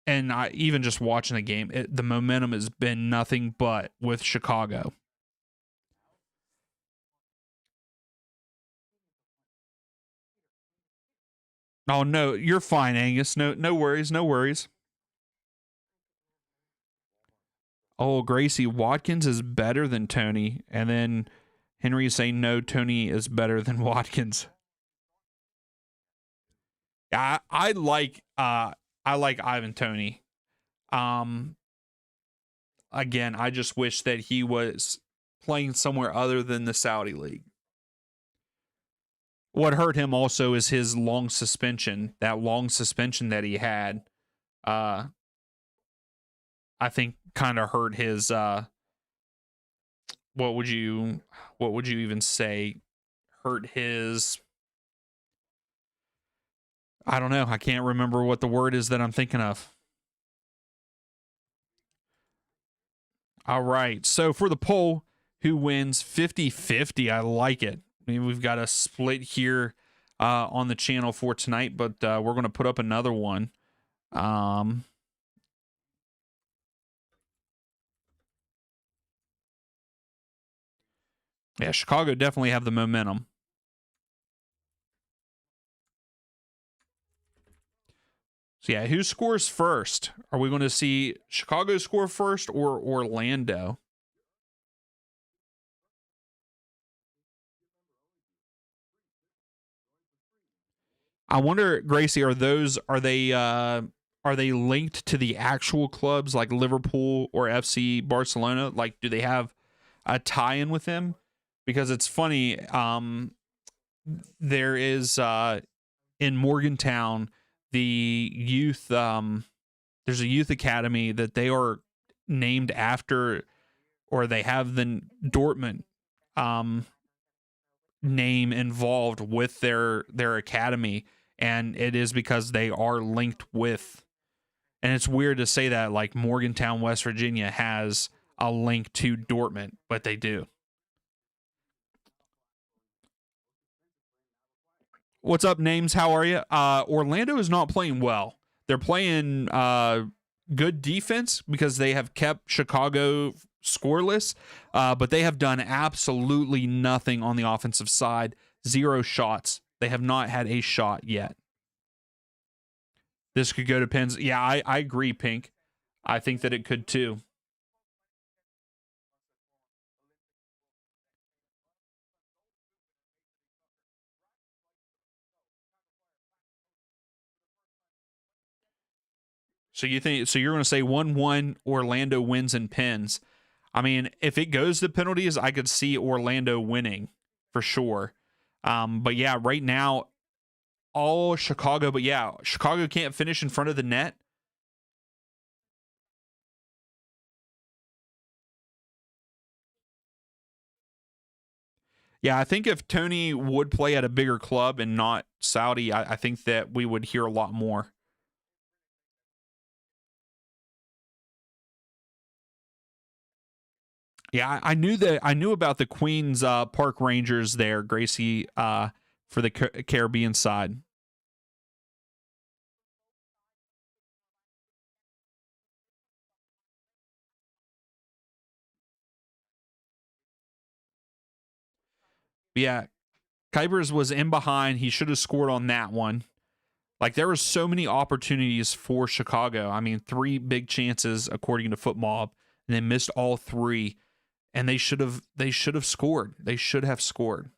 and even just watching the game, the momentum has been nothing but with Chicago. Oh, no, you're fine, Angus. No worries, no worries. Oh, Gracie, Watkins is better than Tony. And then Henry is saying, no, Tony is better than Watkins. I like Ivan Toney. Again, I just wish that he was playing somewhere other than the Saudi League. What hurt him also is his long suspension. That long suspension that he had, I think, kind of hurt his. What would you even say? Hurt his. I don't know. I can't remember what the word is that I'm thinking of. All right. So for the poll, who wins 50-50? I like it. I mean, we've got a split here on the channel for tonight, but we're going to put up another one. Yeah, Chicago definitely have the momentum. So yeah, who scores first? Are we going to see Chicago score first or Orlando? I wonder, Gracie, are they linked to the actual clubs like Liverpool or FC Barcelona? Like, do they have a tie-in with them? Because it's funny, there is in Morgantown the youth there's a youth academy that they are named after, or they have the Dortmund name involved with their academy, and it is because they are linked with. And it's weird to say that, like, Morgantown, West Virginia has a link to Dortmund, but they do. What's up, Names? How are you? Orlando is not playing well. They're playing good defense because they have kept Chicago scoreless, but they have done absolutely nothing on the offensive side. 0 shots. They have not had a shot yet. This could go to Pens. Yeah, I agree, Pink. I think that it could too. So you think, so you're going to say 1-1 Orlando wins in pens. I mean, if it goes to penalties, I could see Orlando winning for sure. But yeah, right now, all Chicago. But yeah, Chicago can't finish in front of the net. Yeah, I think if Tony would play at a bigger club and not Saudi, I think that we would hear a lot more. Yeah, I knew that. I knew about the Queens Park Rangers there, Gracie, for the Caribbean side. Yeah, Kuipers was in behind. He should have scored on that one. Like, there were so many opportunities for Chicago. I mean, 3 big chances according to FootMob, and they missed all 3. And they should have scored. They should have scored.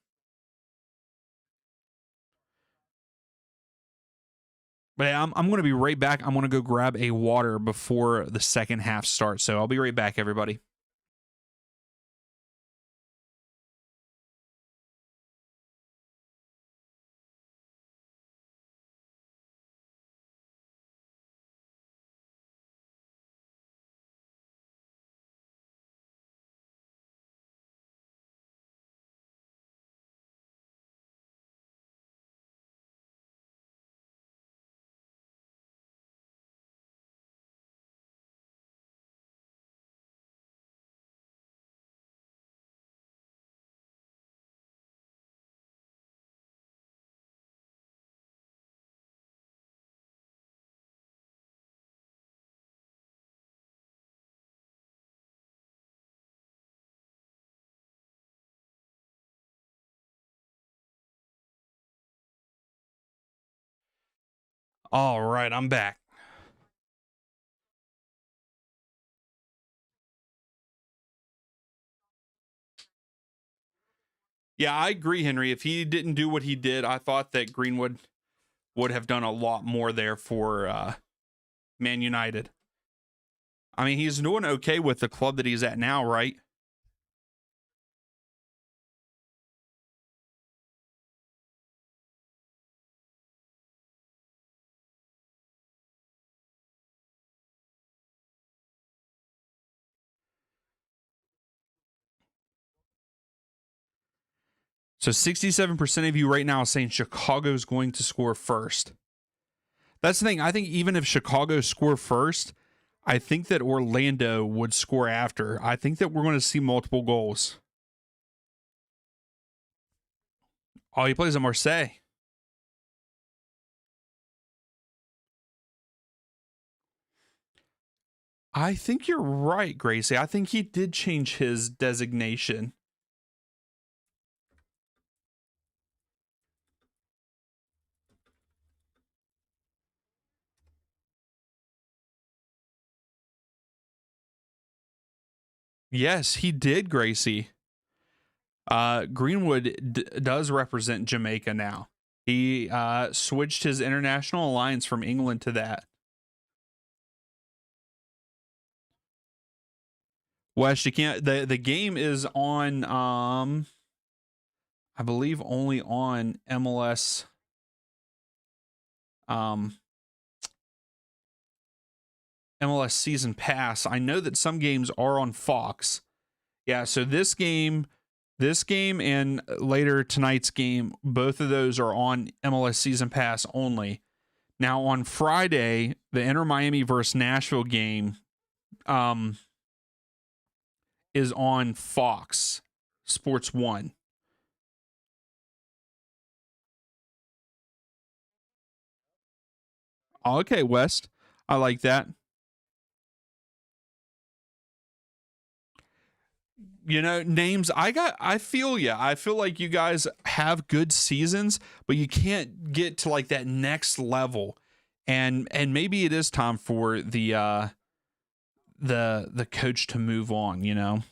But I'm going to be right back. I'm going to go grab a water before the second half starts. So I'll be right back, everybody. All right, I'm back. Yeah, I agree, Henry. If he didn't do what he did, I thought that Greenwood would have done a lot more there for Man United. I mean, he's doing okay with the club that he's at now, right? So 67% of you right now is saying Chicago's going to score first. That's the thing. I think even if Chicago score first, I think that Orlando would score after. I think that we're going to see multiple goals. Oh, he plays at Marseille. I think you're right, Gracie. I think he did change his designation. Yes, he did, Gracie. Greenwood does represent Jamaica now. He switched his international alliance from England to that. West, you can't. The game is on. I believe only on MLS. MLS Season Pass. I know that some games are on Fox. Yeah, so this game and later tonight's game, both of those are on MLS Season Pass only. Now on Friday, the Inter Miami versus Nashville game is on Fox Sports 1. Okay, West. I like that. You know, names I feel I feel like you guys have good seasons, but you can't get to like that next level. And maybe it is time for the coach to move on, you know.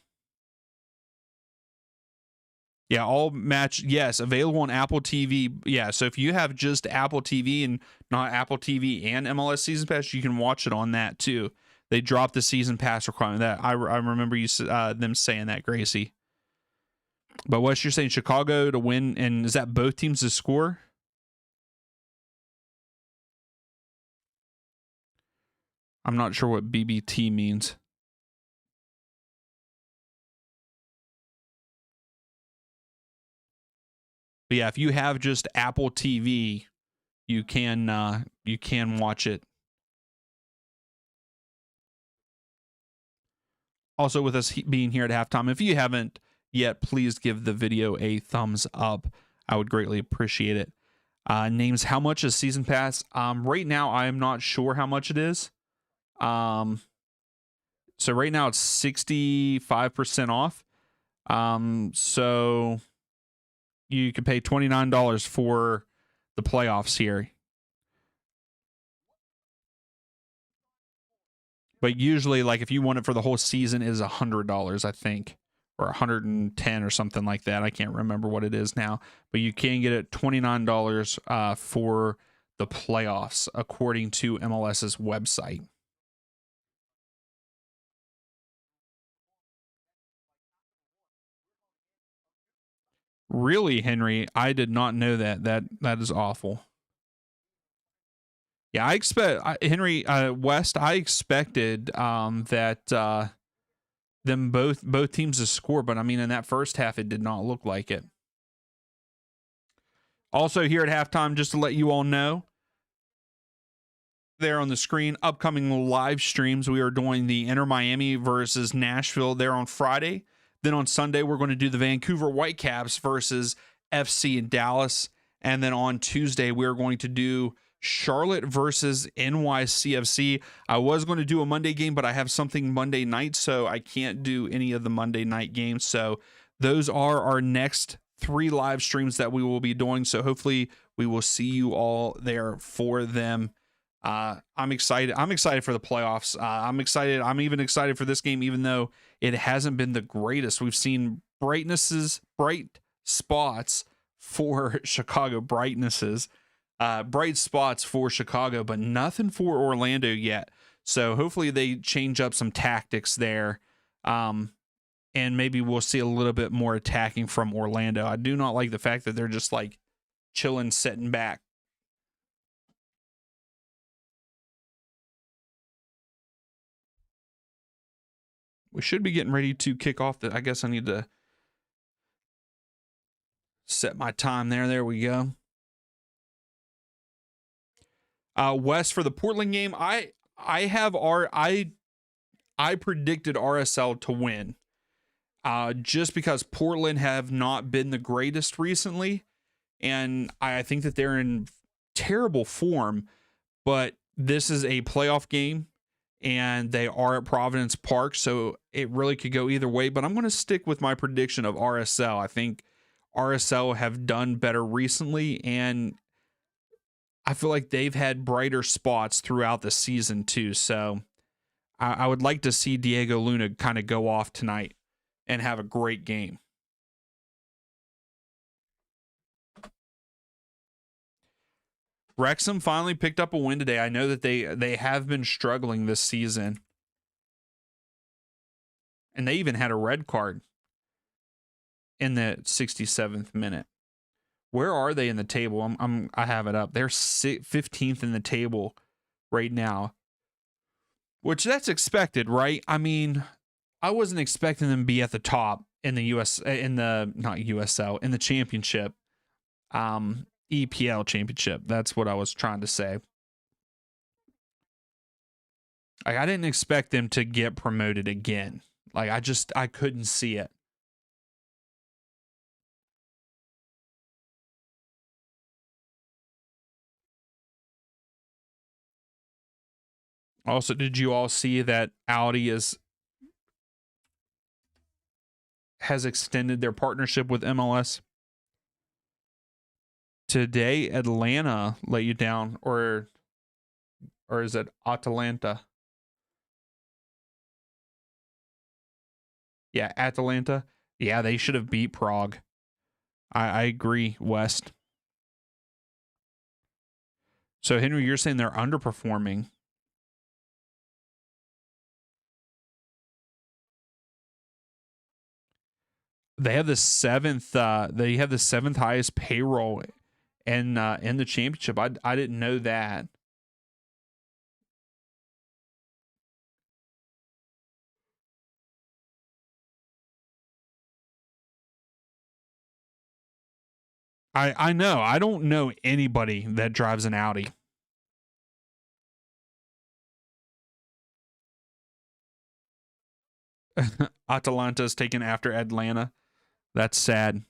Yeah, all match, yes, available on Apple TV. Yeah, so if you have just Apple TV and not Apple TV and MLS Season Pass, you can watch it on that too. They dropped the Season Pass requirement. That I remember you them saying that, Gracie. But what you're saying, Chicago to win, and is that both teams to score? I'm not sure what BBT means. But yeah, if you have just Apple TV, you can watch it. Also, with us being here at halftime, if you haven't yet, please give the video a thumbs up. I would greatly appreciate it. Names how much is Season Pass? Right now, I am not sure how much it is. So right now it's 65% off. So you could pay $29 for the playoffs here. But usually, like, if you want it for the whole season, it is $100, I think, or $110 or something like that. I can't remember what it is now, but you can get it $29 for the playoffs, according to MLS's website. Really, Henry? I did not know that. That is awful. Yeah, I expect Henry West. I expected that them both teams to score, but I mean, in that first half, it did not look like it. Also, here at halftime, just to let you all know, there on the screen, upcoming live streams. We are doing the Inter Miami versus Nashville there on Friday. Then on Sunday, we're going to do the Vancouver Whitecaps versus FC in Dallas. And then on Tuesday, we're going to do Charlotte versus NYCFC. I was going to do a Monday game, but I have something Monday night, so I can't do any of the Monday night games. So those are our next 3 live streams that we will be doing. So hopefully we will see you all there for them. I'm excited. I'm excited for the playoffs. I'm excited. I'm even excited for this game, even though it hasn't been the greatest. We've seen bright spots for Chicago, bright spots for Chicago, but nothing for Orlando yet. So hopefully they change up some tactics there. And maybe we'll see a little bit more attacking from Orlando. I do not like the fact that they're just like chilling, sitting back. We should be getting ready to kick off. I guess I need to set my time there. There we go. West, for the Portland game, I predicted RSL to win. Just because Portland have not been the greatest recently, and I think that they're in terrible form, but this is a playoff game, and they are at Providence Park, so it really could go either way, but I'm going to stick with my prediction of RSL. I think RSL have done better recently, and I feel like they've had brighter spots throughout the season too, so I would like to see Diego Luna kind of go off tonight and have a great game. Wrexham finally picked up a win today. I know that they have been struggling this season. And they even had a red card in the 67th minute. Where are they in the table? I have it up. They're 15th in the table right now. Which that's expected, right? I mean, I wasn't expecting them to be at the top in the not USL, in the championship. EPL championship. That's what I was trying to say. Like, I didn't expect them to get promoted again. Like, I couldn't see it. Also, did you all see that Audi has extended their partnership with MLS? Today, Atlanta let you down, or is it Atalanta? Yeah, Atalanta. Yeah, they should have beat Prague. I agree, West. So, Henry, you're saying they're underperforming. They have the seventh highest payroll in the championship. I didn't know that. I know. I don't know anybody that drives an Audi. Atalanta's taken after Atlanta. That's sad.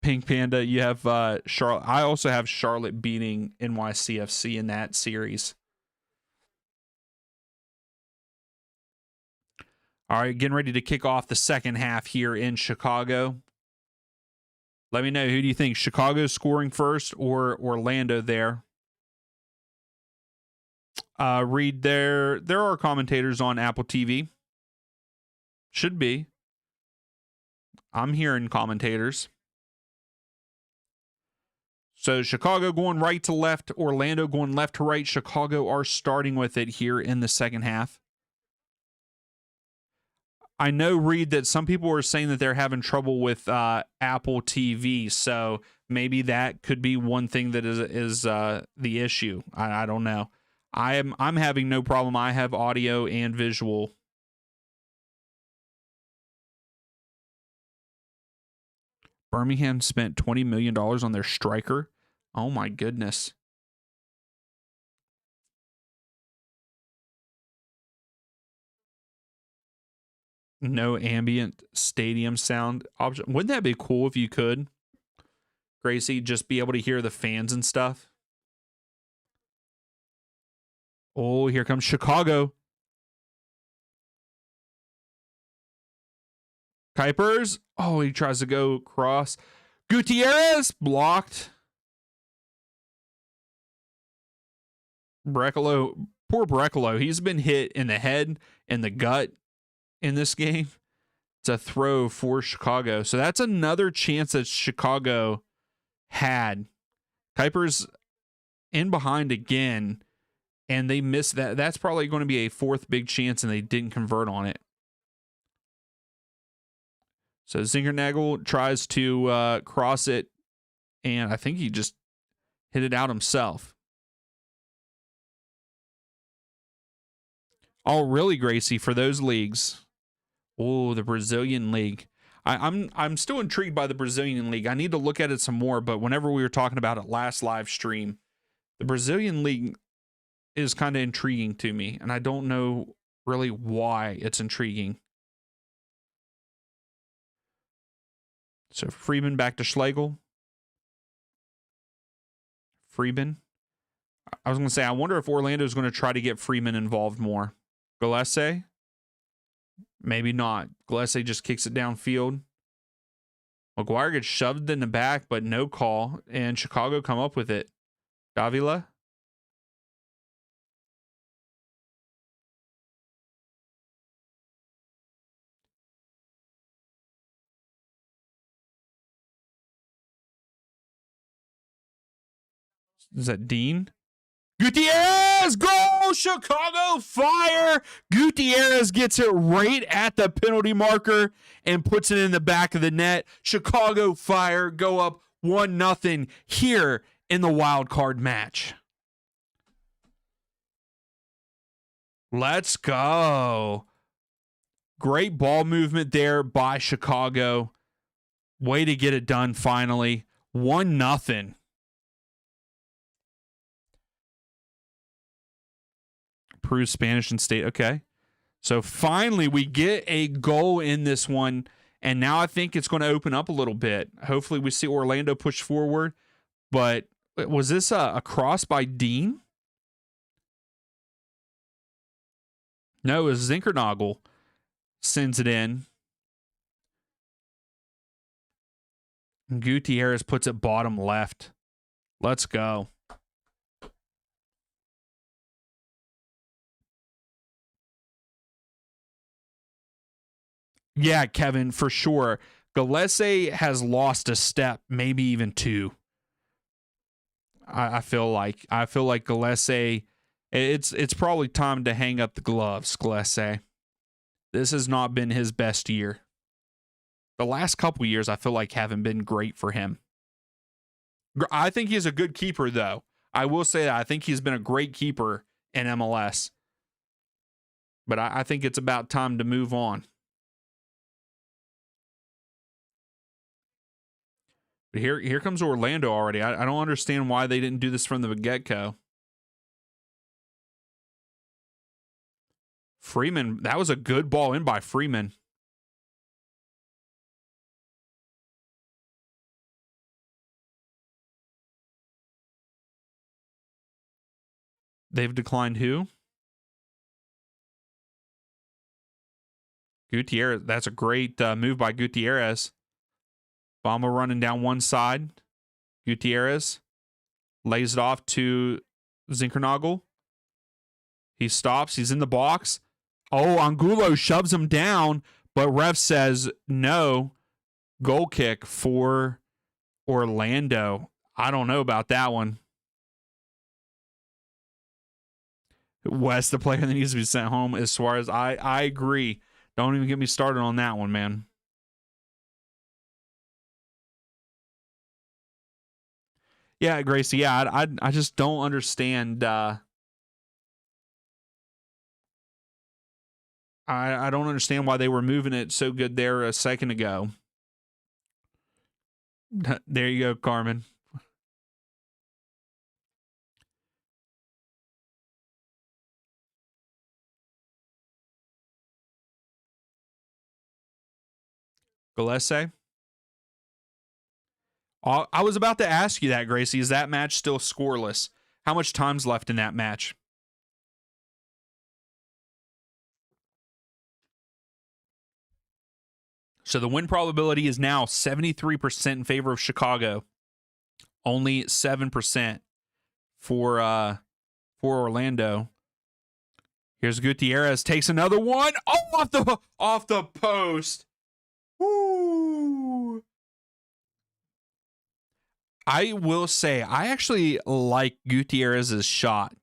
Pink Panda, you have Charlotte. I also have Charlotte beating NYCFC in that series. All right, getting ready to kick off the second half here in Chicago. Let me know, who do you think? Chicago scoring first or Orlando there? Read there are commentators on Apple TV. Should be. I'm hearing commentators. So Chicago going right to left, Orlando going left to right. Chicago are starting with it here in the second half. I know, Reed, that some people are saying that they're having trouble with Apple TV, so maybe that could be one thing that is the issue. I don't know. I'm having no problem. I have audio and visual. Birmingham spent $20 million on their striker. Oh my goodness. No ambient stadium sound option. Wouldn't that be cool if you could, Gracie, just be able to hear the fans and stuff? Oh, here comes Chicago. Kuipers. Oh, he tries to go cross. Gutierrez blocked. Brecalo. Poor Brecalo. He's been hit in the head and the gut in this game. It's a throw for Chicago. So that's another chance that Chicago had. Kuipers in behind again, and they missed that. That's probably going to be a fourth big chance, and they didn't convert on it. So Zinkernagel tries to cross it, and I think he just hit it out himself. Oh, really, Gracie, for those leagues? Oh, the Brazilian league. I'm still intrigued by the Brazilian league. I need to look at it some more, but whenever we were talking about it last live stream, the Brazilian league is kind of intriguing to me, and I don't know really why it's intriguing. So Freeman back to Schlegel. Freeman. I was going to say, I wonder if Orlando is going to try to get Freeman involved more. Gillespie? Maybe not. Gillespie just kicks it downfield. McGuire gets shoved in the back, but no call, and Chicago come up with it. Davila? Is that Dean? Gutierrez! Goal! Chicago Fire! Gutierrez gets it right at the penalty marker and puts it in the back of the net. Chicago Fire go up 1-0 here in the wild card match. Let's go. Great ball movement there by Chicago. Way to get it done finally. 1-0. Peru, Spanish, and State. Okay. So finally we get a goal in this one, and now I think it's going to open up a little bit. Hopefully we see Orlando push forward, but was this a cross by Dean? No, it was Zinkernagel sends it in. Gutierrez puts it bottom left. Let's go. Yeah, Kevin, for sure. Gillespie has lost a step, maybe even two. I feel like Gillespie, it's probably time to hang up the gloves, Gillespie. This has not been his best year. The last couple years, I feel like haven't been great for him. I think he's a good keeper, though. I will say that I think he's been a great keeper in MLS. But I think it's about time to move on. But here comes Orlando already. I don't understand why they didn't do this from the get-go. Freeman, that was a good ball in by Freeman. They've declined who? Gutierrez, that's a great move by Gutierrez. Bamba running down one side. Gutierrez lays it off to Zinkernagel. He stops. He's in the box. Oh, Angulo shoves him down, but ref says no. Goal kick for Orlando. I don't know about that one. West, the player that needs to be sent home, is Suarez. I agree. Don't even get me started on that one, man. Yeah, Gracie. Yeah, I just don't understand. I don't understand why they were moving it so good there a second ago. There you go, Carmen. Gillespie. I was about to ask you that, Gracie. Is that match still scoreless? How much time's left in that match? So the win probability is now 73% in favor of Chicago. Only 7% for Orlando. Here's Gutierrez, takes another one. Oh, off the post. Woo. I will say, I actually like Gutierrez's shot.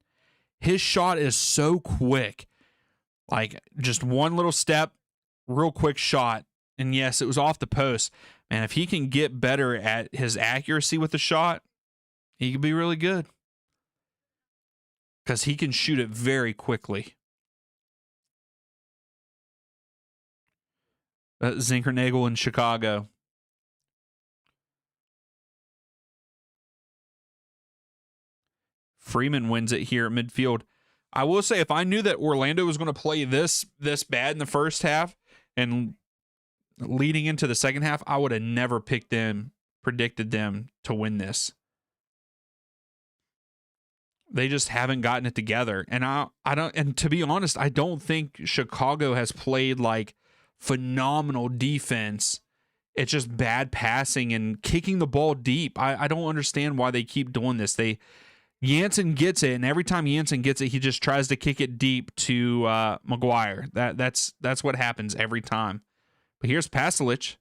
His shot is so quick. Like, just one little step, real quick shot. And yes, it was off the post. Man, if he can get better at his accuracy with the shot, he could be really good. Because he can shoot it very quickly. Zinkernagel in Chicago. Freeman wins it here at midfield. I will say, if I knew that Orlando was going to play this bad in the first half and leading into the second half, I would have never predicted them to win this. They just haven't gotten it together. And and to be honest, I don't think Chicago has played like phenomenal defense. It's just bad passing and kicking the ball deep. I don't understand why they keep doing this. Jansen gets it, and every time Jansen gets it, he just tries to kick it deep to Maguire. That's what happens every time. But here's Pasalic.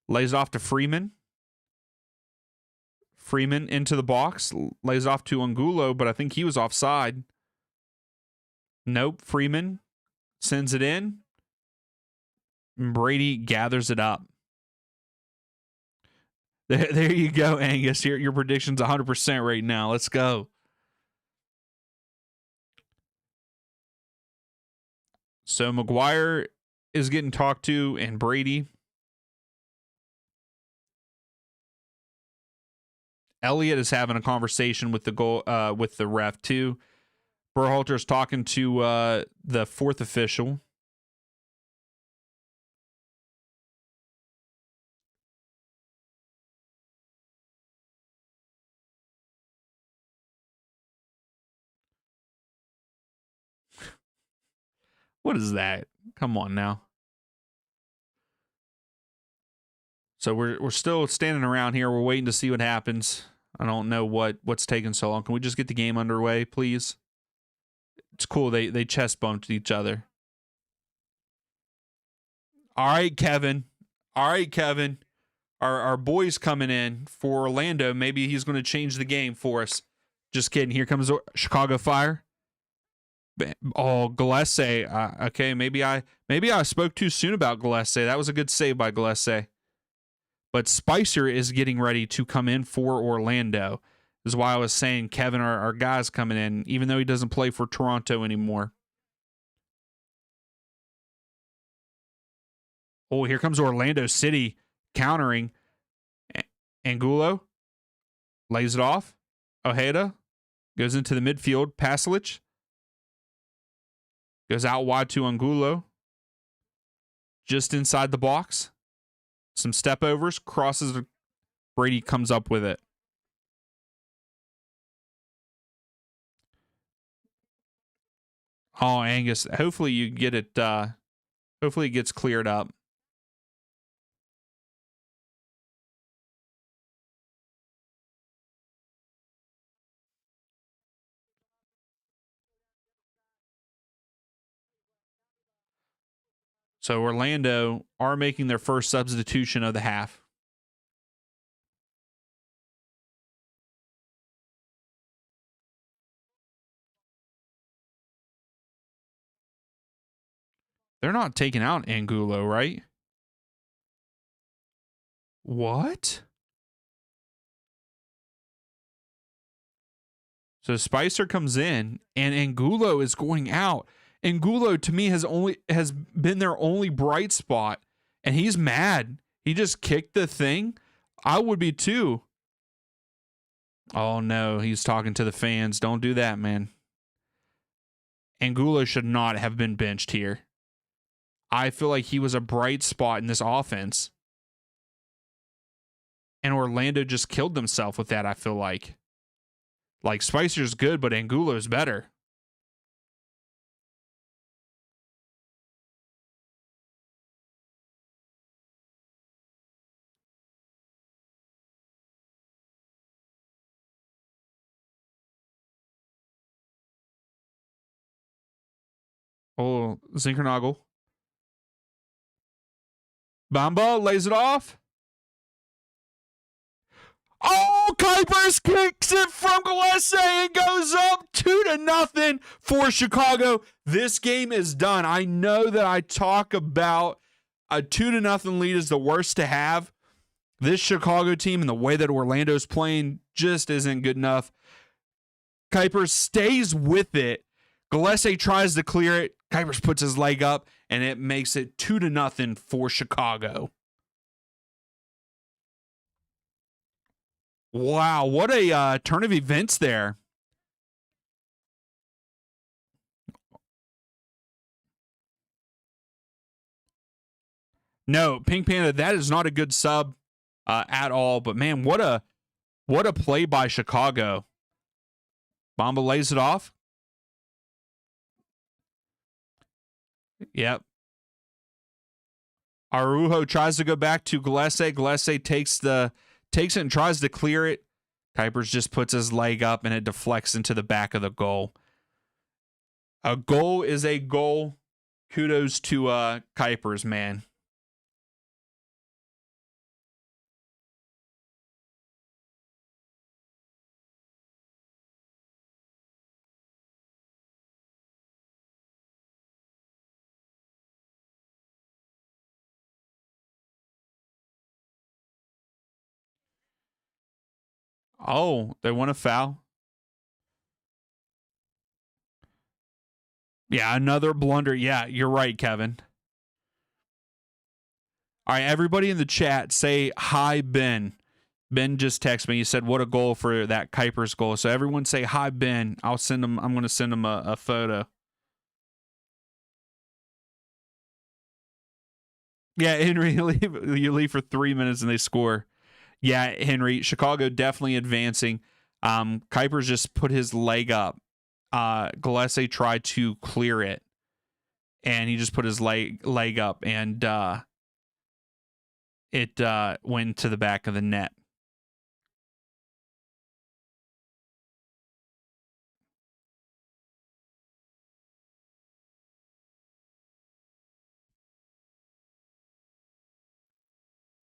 Lays off to Freeman. Freeman into the box. Lays off to Angulo, but I think he was offside. Nope. Freeman sends it in. Brady gathers it up. There you go, Angus. Your prediction's 100% right now. Let's go. So Maguire is getting talked to, and Brady. Elliott is having a conversation with the ref too. Berhalter's talking to the fourth official. What is that? Come on now. So we're still standing around here. We're waiting to see what happens. I don't know what's taking so long. Can we just get the game underway, please? It's cool. They chest bumped each other. All right, Kevin. Our boy's coming in for Orlando. Maybe he's going to change the game for us. Just kidding. Here comes Chicago Fire. Oh, Gillespie. Okay, maybe I spoke too soon about Gillespie. That was a good save by Gillespie. But Spicer is getting ready to come in for Orlando. This is why I was saying Kevin, our guy's coming in, even though he doesn't play for Toronto anymore. Oh, here comes Orlando City countering. Angulo lays it off. Ojeda goes into the midfield. Pasalic goes out wide to Angulo. Just inside the box. Some step overs. Crosses. Brady comes up with it. Oh, Angus. Hopefully you get it Hopefully it gets cleared up. So Orlando are making their first substitution of the half. They're not taking out Angulo, right? What? So Spicer comes in and Angulo is going out. Angulo to me has been their only bright spot, and he's mad. He just kicked the thing. I would be too. Oh no, he's talking to the fans. Don't do that, man. Angulo should not have been benched here. I feel like he was a bright spot in this offense. And Orlando just killed themselves with that, I feel like. Like, Spicer's good, but Angulo's better. Oh, Zinkernagel. Bamba lays it off. Oh, Kuipers kicks it from Gillespie and goes up 2-0 for Chicago. This game is done. I know that I talk about a 2-0 lead is the worst to have. This Chicago team and the way that Orlando's playing just isn't good enough. Kuipers stays with it. Gillespie tries to clear it. Kuipers puts his leg up, and it makes it 2-0 for Chicago. Wow, what a turn of events there. No, Pink Panda, that is not a good sub at all. But man, what a play by Chicago. Bamba lays it off. Yep. Araujo tries to go back to Gillespie. Gillespie takes it and tries to clear it. Kuipers just puts his leg up and it deflects into the back of the goal. A goal is a goal. Kudos to Kuipers, man. Oh, they want a foul. Yeah, another blunder. Yeah, you're right, Kevin. All right, everybody in the chat, say hi, Ben. Ben just texted me. He said, "What a goal for that Kuipers goal." So everyone say hi, Ben. I'm going to send him a photo. Yeah, Henry, you leave for 3 minutes and they score. Yeah, Henry, Chicago definitely advancing. Kuipers just put his leg up. Gillespie tried to clear it, and he just put his leg up, and it went to the back of the net.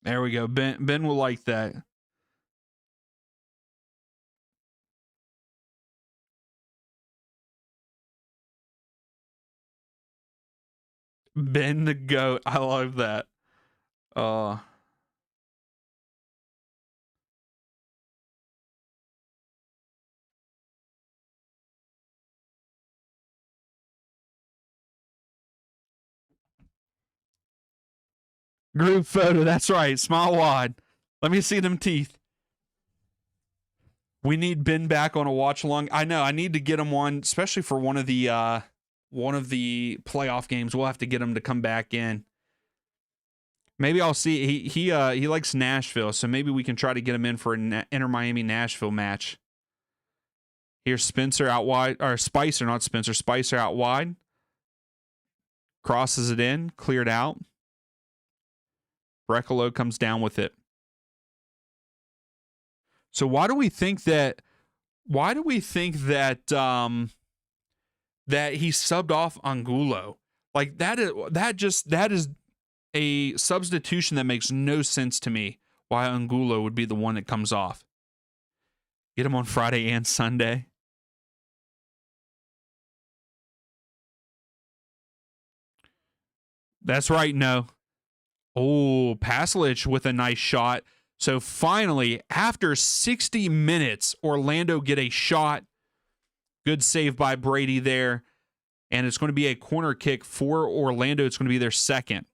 There we go. Ben will like that. Ben the GOAT. I love that. Group photo. That's right. Smile wide. Let me see them teeth. We need Ben back on a watch along. I know. I need to get him one, especially for one of the playoff games. We'll have to get him to come back in. Maybe I'll see. He likes Nashville, so maybe we can try to get him in for an Inter Miami Nashville match. Here's Spencer out wide, or Spicer, not Spencer. Spicer out wide. Crosses it in, cleared out. Brecalo comes down with it. So why do we think that that he subbed off Angulo? Like that is a substitution that makes no sense to me. Why Angulo would be the one that comes off. Get him on Friday and Sunday. That's right, no. Oh, Pasalic with a nice shot. So finally, after 60 minutes, Orlando get a shot. Good save by Brady there. And it's going to be a corner kick for Orlando. It's going to be their second.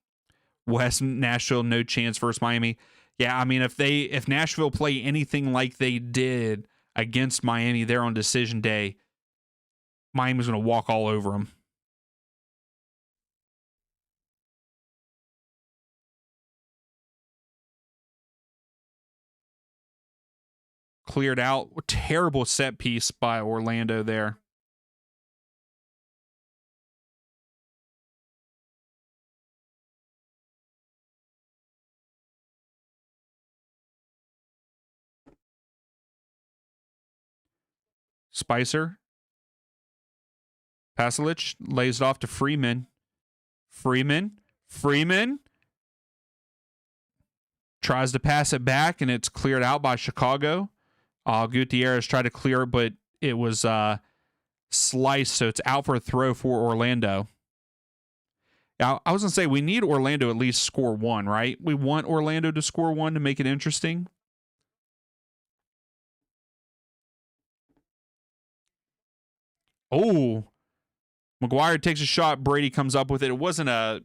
West Nashville, no chance versus Miami. Yeah, I mean, if Nashville play anything like they did against Miami there on decision day, Miami's going to walk all over them. Cleared out. Terrible set piece by Orlando there. Spicer. Pasalic lays it off to Freeman. Freeman tries to pass it back, and it's cleared out by Chicago. Gutierrez tried to clear it, but it was sliced, so it's out for a throw for Orlando. Now, I was going to say, we need Orlando at least score one, right? We want Orlando to score one to make it interesting. Oh, McGuire takes a shot. Brady comes up with it. It wasn't a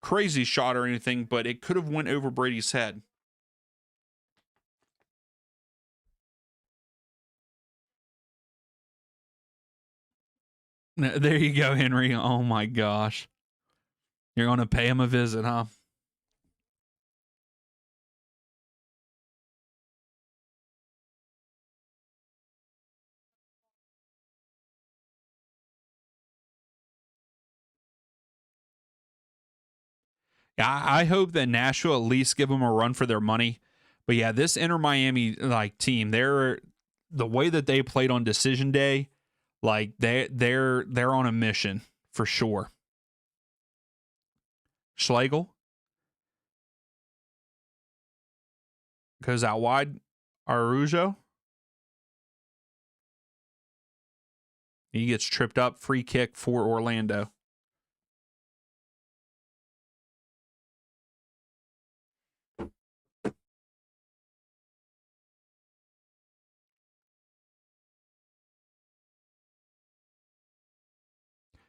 crazy shot or anything, but it could have went over Brady's head. There you go, Henry. Oh, my gosh. You're going to pay him a visit, huh? Yeah, I hope that Nashville at least give them a run for their money. But yeah, this Inter Miami team, the way that they played on decision day, like they're on a mission for sure. Schlegel goes out wide. Araujo. He gets tripped up. Free kick for Orlando.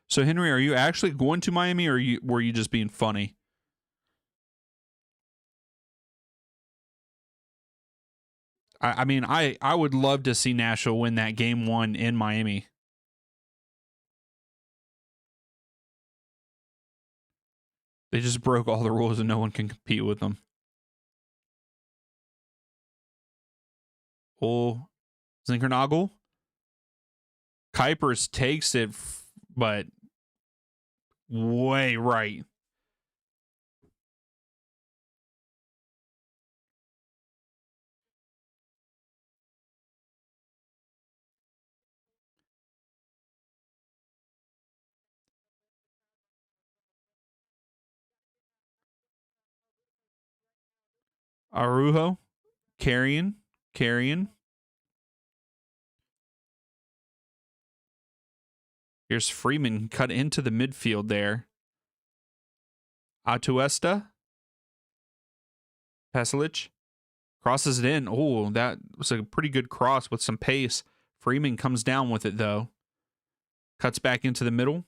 So, Henry, are you actually going to Miami, or were you just being funny? I mean, I would love to see Nashville win that game one in Miami. They just broke all the rules and no one can compete with them. Oh, Zinkernagel. Kuipers takes it, but way right. Araujo. Carrion. Here's Freeman cut into the midfield there. Atuesta. Pasalic. Crosses it in. Oh, that was a pretty good cross with some pace. Freeman comes down with it, though. Cuts back into the middle.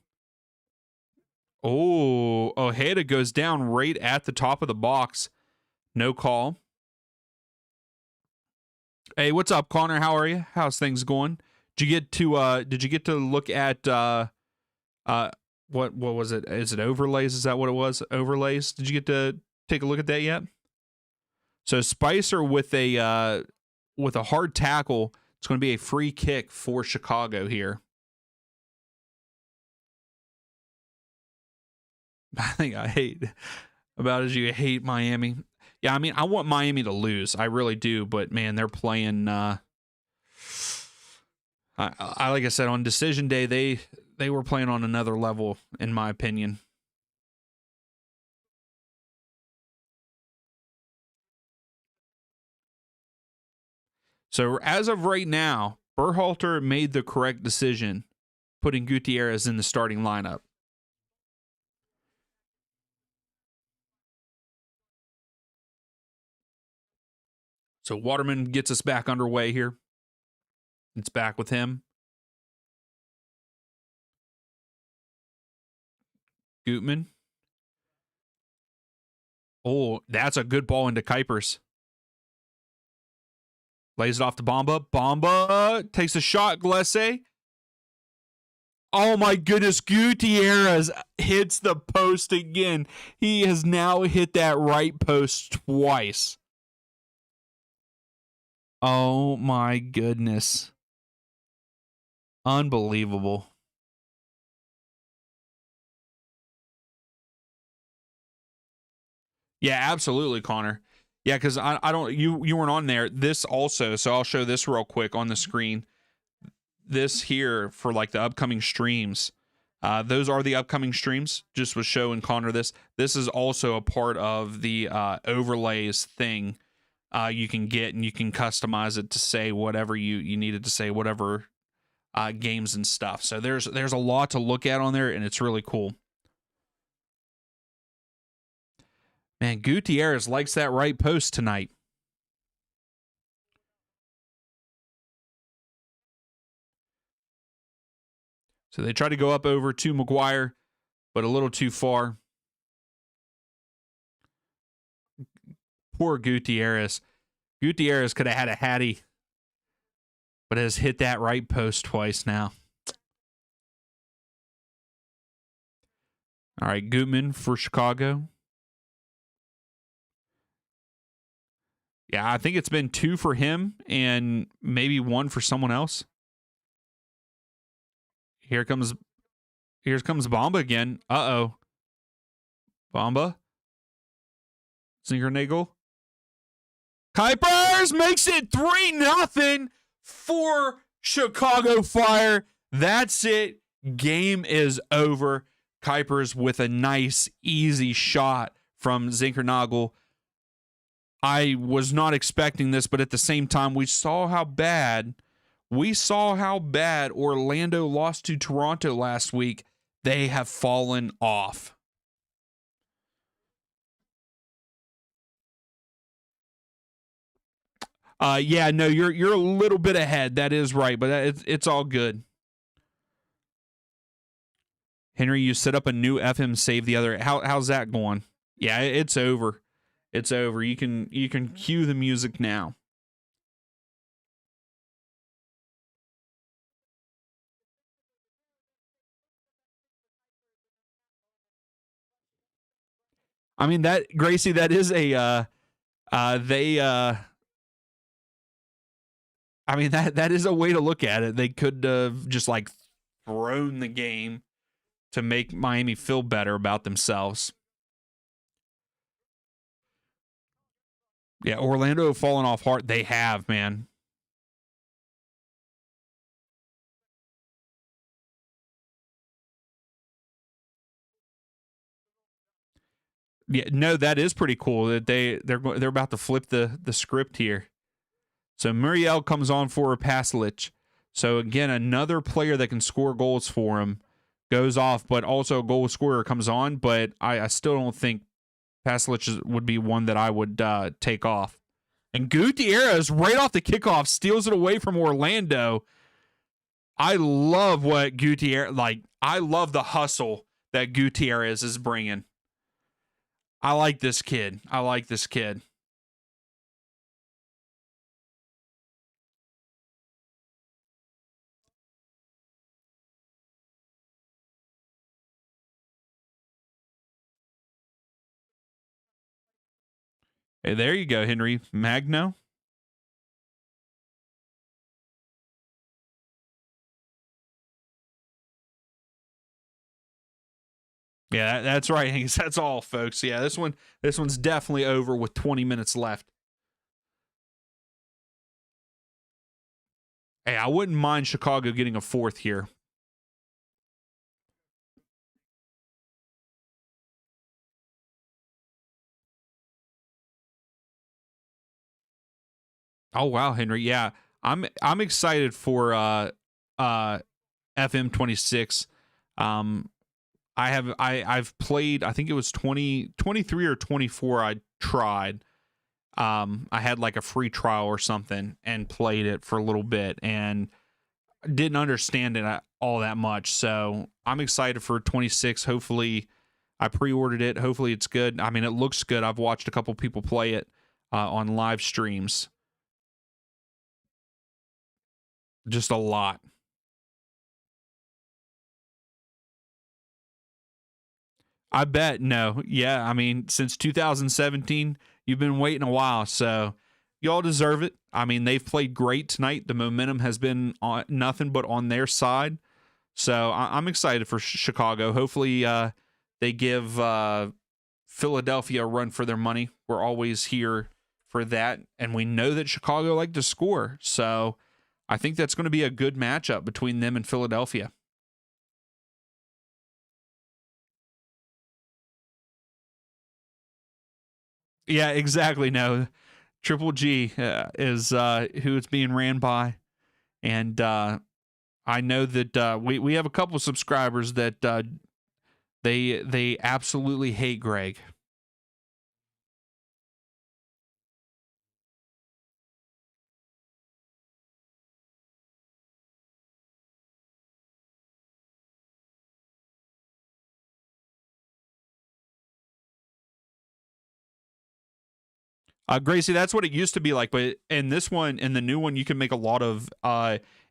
Oh, Ojeda goes down right at the top of the box. No call. Hey, what's up, Connor? How are you? How's things going? Did you get to look at what was it? Is it overlays? Is that what it was? Overlays? Did you get to take a look at that yet? So Spicer with a hard tackle. It's going to be a free kick for Chicago here. I think I hate about as you hate Miami. Yeah, I mean, I want Miami to lose. I really do, but man, they're playing I like I said, on decision day, they were playing on another level, in my opinion. So as of right now, Berhalter made the correct decision, putting Gutierrez in the starting lineup. So Waterman gets us back underway here. It's back with him. Gutman. Oh, that's a good ball into Kuipers. Lays it off to Bamba. Bamba takes a shot. Glesse. Oh my goodness. Gutierrez hits the post again. He has now hit that right post twice. Oh my goodness. Unbelievable. Yeah, absolutely, Connor. Yeah, because I don't you weren't on there. This also, so I'll show this real quick on the screen. This here for like the upcoming streams. Those are the upcoming streams. Just was showing Connor this. This is also a part of the overlays thing you can get, and you can customize it to say whatever you needed to say, whatever games and stuff. So there's a lot to look at on there, and it's really cool. Man, Gutierrez likes that right post tonight. So they try to go up over to McGuire, but a little too far. Poor Gutierrez. Gutierrez could have had a hattie, but has hit that right post twice now. All right, Gutman for Chicago. Yeah, I think it's been 2 for him and maybe 1 for someone else. Here comes Bamba again. Uh-oh. Bamba. Zinkernagel. Kuipers makes it 3-0 for Chicago Fire. That's it. Game is over. Kuipers with a nice, easy shot from Zinkernagel. I was not expecting this, but at the same time, we saw how bad Orlando lost to Toronto last week. They have fallen off. Yeah, no, you're a little bit ahead. That is right, but it's all good. Henry, you set up a new FM save the other. How's that going? Yeah, it's over. It's over. You can cue the music now. I mean that Gracie, that is a I mean that is a way to look at it. They could have just like thrown the game to make Miami feel better about themselves. Yeah, Orlando have fallen off hard. They have, man. Yeah, no, that is pretty cool that they're about to flip the script here. So Muriel comes on for Pasalic. So again, another player that can score goals for him goes off, but also a goal scorer comes on. But I still don't think Pasalic would be one that I would take off. And Gutierrez, right off the kickoff, steals it away from Orlando. I love what Gutierrez, I love the hustle that Gutierrez is bringing. I like this kid. Hey, there you go, Henry. Magno. Yeah, that's right, Hanks. That's all, folks. Yeah, this one's definitely over with 20 minutes left. Hey, I wouldn't mind Chicago getting a fourth here. Oh wow, Henry. Yeah. I'm excited for FM26. Um I've played, I think it was 23 or 24 I tried. I had like a free trial or something and played it for a little bit and didn't understand it all that much. So I'm excited for 26. Hopefully, I pre-ordered it. Hopefully, it's good. I mean, it looks good. I've watched a couple people play it on live streams. Just a lot. I bet. No. Yeah. I mean, since 2017, you've been waiting a while. So y'all deserve it. I mean, they've played great tonight. The momentum has been on nothing but on their side. So I'm excited for Chicago. Hopefully, they give Philadelphia a run for their money. We're always here for that. And we know that Chicago like to score. So I think that's going to be a good matchup between them and Philadelphia. Yeah, exactly. No, Triple G is who it's being ran by. And I know that we have a couple of subscribers that they absolutely hate Greg. Gracie, that's what it used to be like, but in this one, in the new one, you can make a lot of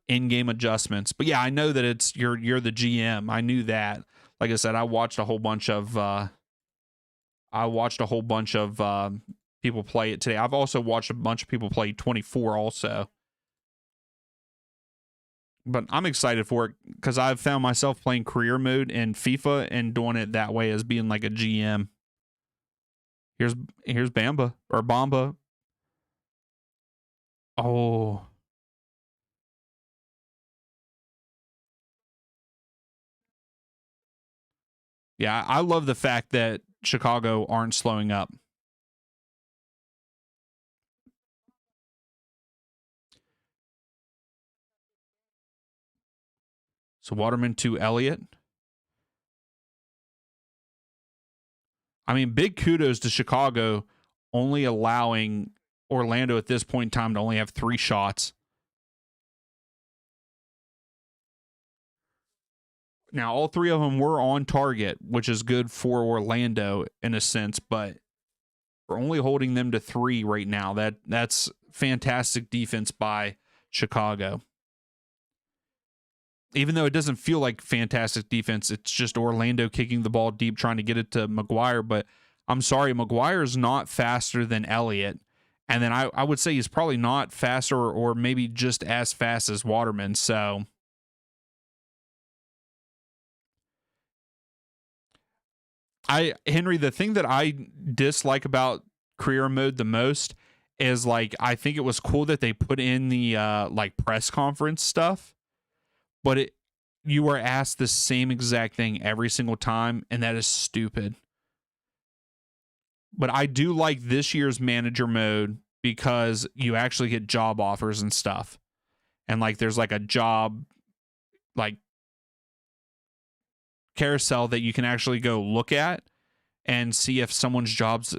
in-game adjustments. But yeah, I know that it's you're the GM. I knew that. Like I said, I watched a whole bunch of people play it today. I've also watched a bunch of people play 24 also. But I'm excited for it because I've found myself playing career mode in FIFA and doing it that way as being like a GM. Here's Bamba or Bomba. Oh, yeah, I love the fact that Chicago aren't slowing up. So Waterman to Elliott. I mean, big kudos to Chicago only allowing Orlando at this point in time to only have 3 shots. Now, all 3 of them were on target, which is good for Orlando in a sense, but we're only holding them to 3 right now. That's fantastic defense by Chicago. Even though it doesn't feel like fantastic defense, it's just Orlando kicking the ball deep, trying to get it to McGuire. But I'm sorry, McGuire is not faster than Elliott. And then I would say he's probably not faster or maybe just as fast as Waterman. So Henry, the thing that I dislike about career mode the most is like I think it was cool that they put in the like press conference stuff, but you are asked the same exact thing every single time, and that is stupid. But I do like this year's manager mode because you actually get job offers and stuff. And like there's like a job like carousel that you can actually go look at and see if someone's job's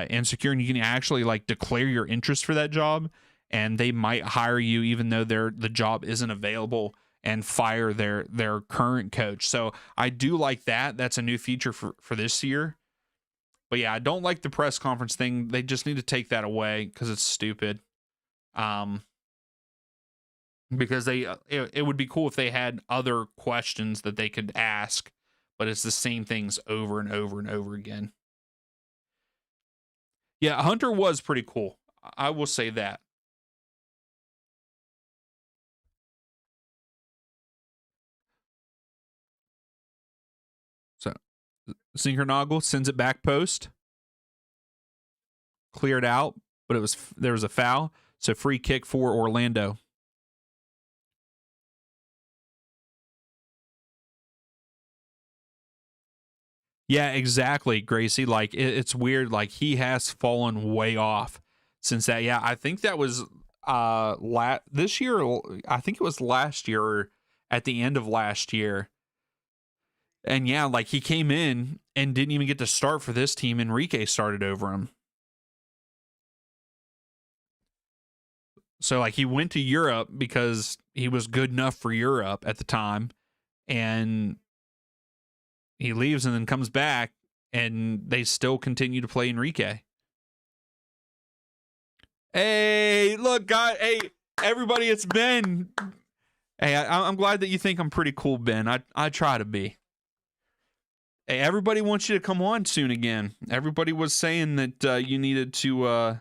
insecure, and you can actually like declare your interest for that job, and they might hire you even though the job isn't available and fire their current coach. So I do like that. That's a new feature for this year. But yeah, I don't like the press conference thing. They just need to take that away because it's stupid. Um, because it would be cool if they had other questions that they could ask, but it's the same things over and over and over again. Yeah, Hunter was pretty cool. I will say that. So Zinkernagel sends it back post. Cleared out, but there was a foul. So free kick for Orlando. Yeah, exactly, Gracie. Like it's weird. Like he has fallen way off since that. Yeah, I think that was this year. I think it was last year or at the end of last year. And yeah, like he came in and didn't even get to start for this team. Enrique started over him. So like he went to Europe because he was good enough for Europe at the time, and he leaves and then comes back, and they still continue to play Enrique. Hey, look, guys. Hey, everybody, it's Ben. Hey, I'm glad that you think I'm pretty cool, Ben. I try to be. Hey, everybody wants you to come on soon again. Everybody was saying that you needed to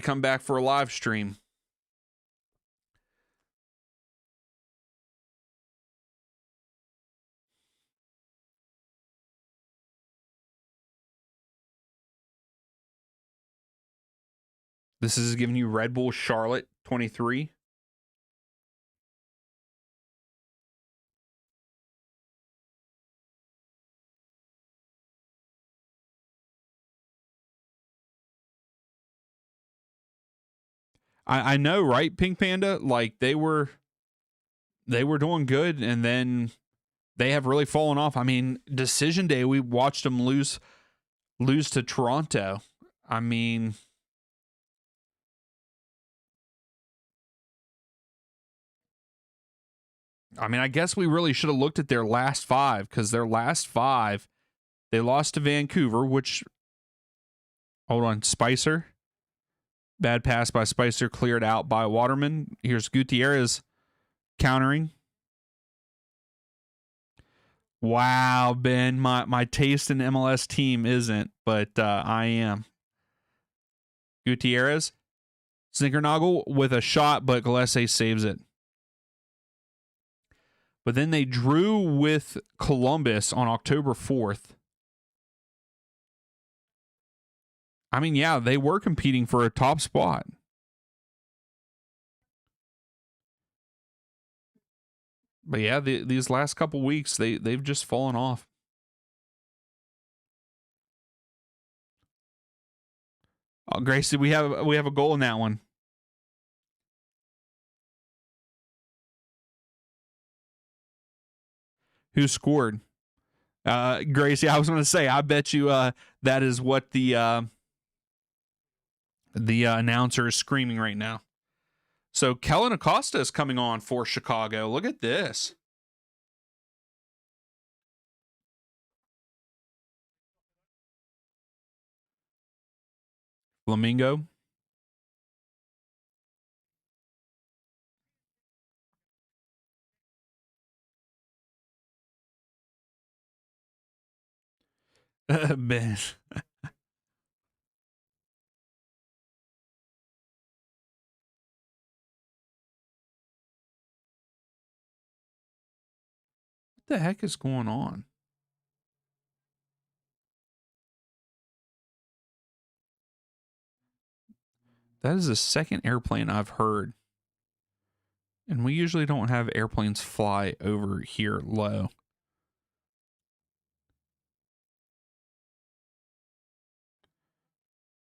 come back for a live stream. This is giving you Red Bull Charlotte 23. I know, right, Pink Panda? Like they were doing good, and then they have really fallen off. I mean, decision day, we watched them lose to Toronto. I mean, I guess we really should have looked at their last five, because their last five, they lost to Vancouver, which, hold on, Spicer. Bad pass by Spicer, cleared out by Waterman. Here's Gutierrez countering. Wow, Ben, my taste in MLS team isn't, but I am. Gutierrez, Zinkernagel with a shot, but Gillespie saves it. But then they drew with Columbus on October 4th. I mean, yeah, they were competing for a top spot. But yeah, these last couple weeks, they've just fallen off. Oh, Gracie, we have a goal in that one. Who scored? Gracie, I was going to say, I bet you that is what the announcer is screaming right now. So Kellen Acosta is coming on for Chicago. Look at this. Flamingo. Ben. What the heck is going on? That is the second airplane I've heard. And we usually don't have airplanes fly over here low.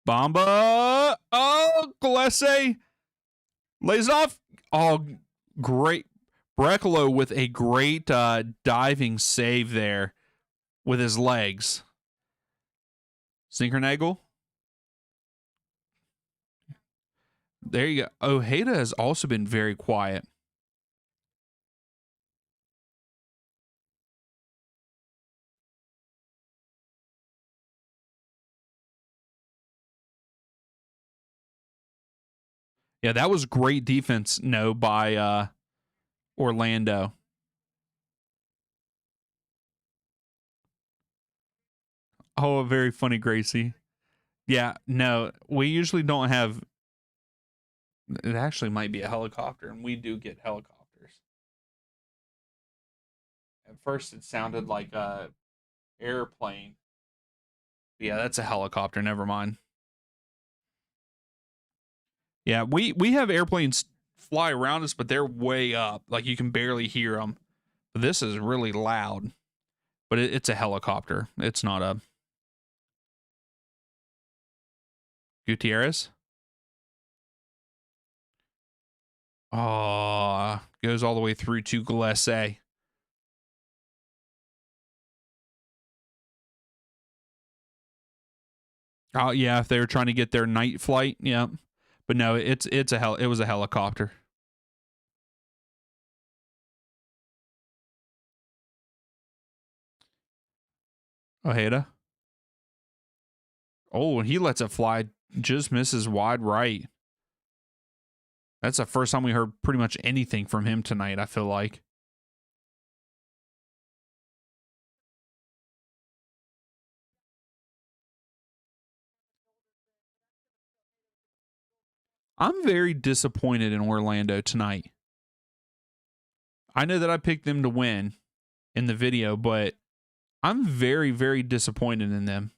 Bamba. Oh, Gillespie lays off. Oh, great. Brekalo with a great diving save there with his legs. Zinkernagel. There you go. Ojeda has also been very quiet. Yeah, that was great defense, by Orlando. Oh, very funny, Gracie. Yeah, no, we usually don't have. It actually might be a helicopter, and we do get helicopters. At first, it sounded like Airplane. Yeah, that's a helicopter. Never mind. Yeah, we have airplanes fly around us, but they're way up. Like you can barely hear them. But this is really loud. But it's a helicopter. It's not a Gutierrez. Oh, goes all the way through to Glacé. Oh yeah, if they were trying to get their night flight, yeah. But no, it was a helicopter. Ojeda. Oh, and he lets it fly, just misses wide right. That's the first time we heard pretty much anything from him tonight, I feel like. I'm very disappointed in Orlando tonight. I know that I picked them to win in the video, but I'm very, very disappointed in them.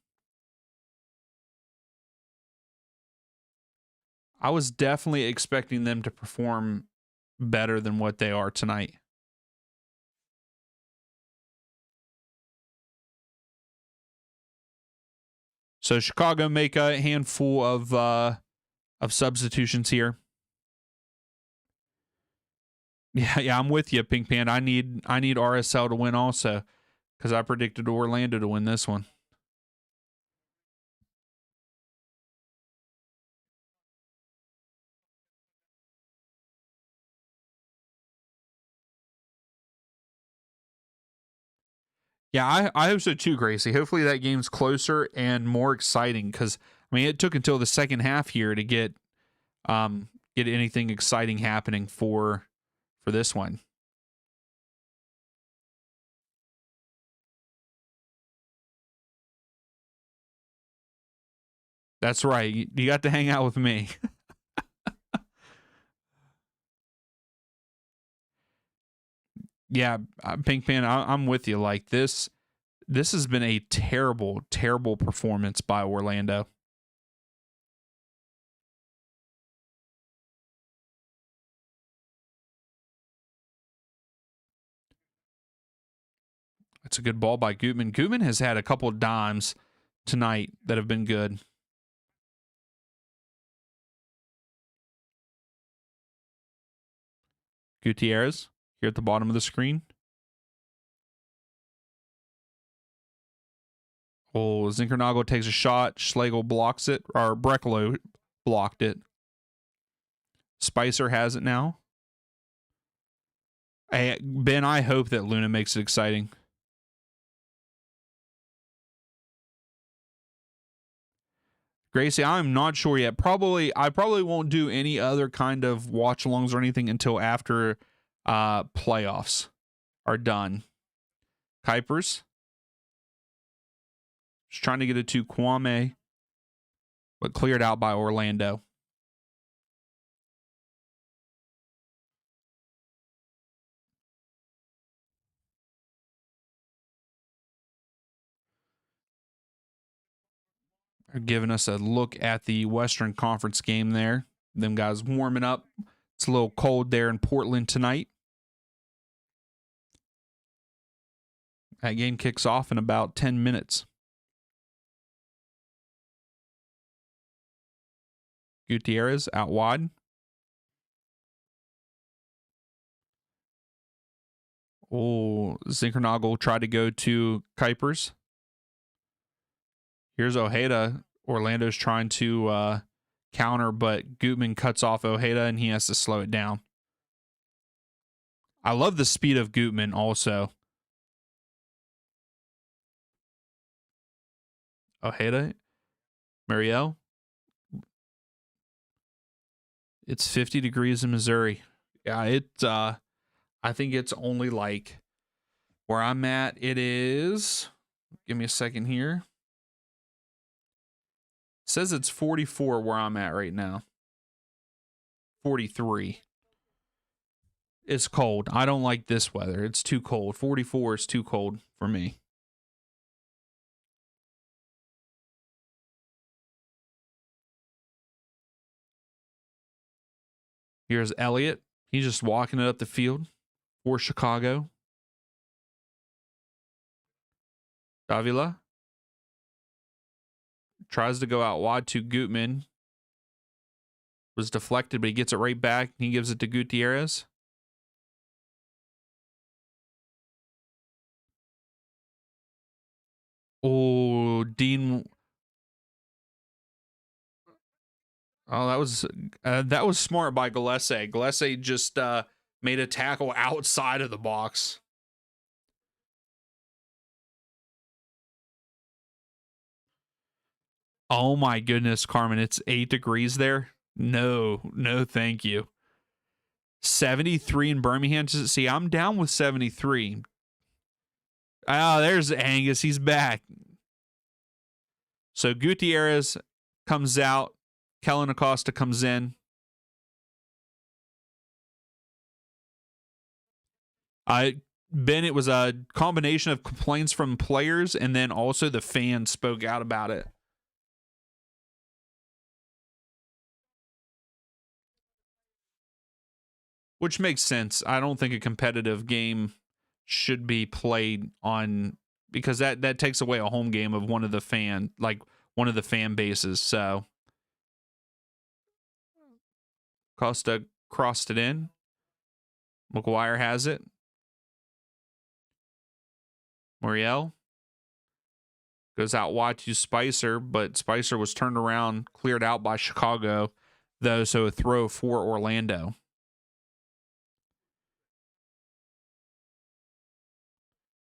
I was definitely expecting them to perform better than what they are tonight. So Chicago make a handful of substitutions here. Yeah, I'm with you, Pink Panda. I need RSL to win also because I predicted Orlando to win this one. Yeah, I hope so too, Gracie. Hopefully that game's closer and more exciting because I mean it took until the second half here to get anything exciting happening for this one. That's right. You got to hang out with me. Yeah, Pink Pan, I'm with you. Like this has been a terrible, terrible performance by Orlando. It's a good ball by Gutman. Gutman has had a couple of dimes tonight that have been good. Gutierrez here at the bottom of the screen. Oh, Zinkernagle takes a shot. Schlegel blocks it, or Brekalo blocked it. Spicer has it now. Hey, Ben, I hope that Luna makes it exciting. Gracie, I'm not sure yet. I probably won't do any other kind of watch alongs or anything until after playoffs are done. Kuipers. Just trying to get it to Kwame, but cleared out by Orlando. They're giving us a look at the Western Conference game there. Them guys warming up. It's a little cold there in Portland tonight. That game kicks off in about 10 minutes. Gutierrez out wide. Oh, Zinkernagle tried to go to Kuipers. Here's Ojeda. Orlando's trying to counter, but Gutman cuts off Ojeda and he has to slow it down. I love the speed of Gutman also. Ojeda. Mariel. It's 50 degrees in Missouri. Yeah, I think it's only like where I'm at. It is, give me a second here. It says it's 44 where I'm at right now. 43. It's cold. I don't like this weather. It's too cold. 44 is too cold for me. Here's Elliott. He's just walking it up the field for Chicago. Davila tries to go out wide to Gutman. Was deflected, but he gets it right back. He gives it to Gutierrez. Oh, Dean. Oh, that was smart by Gillespie. Gillespie just made a tackle outside of the box. Oh my goodness, Carmen, it's 8 degrees there. No, thank you. 73 in Birmingham. See, I'm down with 73. Oh, there's Angus. He's back. So Gutierrez comes out. Kellen Acosta comes in. Ben, it was a combination of complaints from players and then also the fans spoke out about it. Which makes sense. I don't think a competitive game should be played on, because that takes away a home game of one of the fan bases. So Costa crossed it in. McGuire has it. Muriel goes out wide to Spicer, but Spicer was turned around, cleared out by Chicago, though, so a throw for Orlando.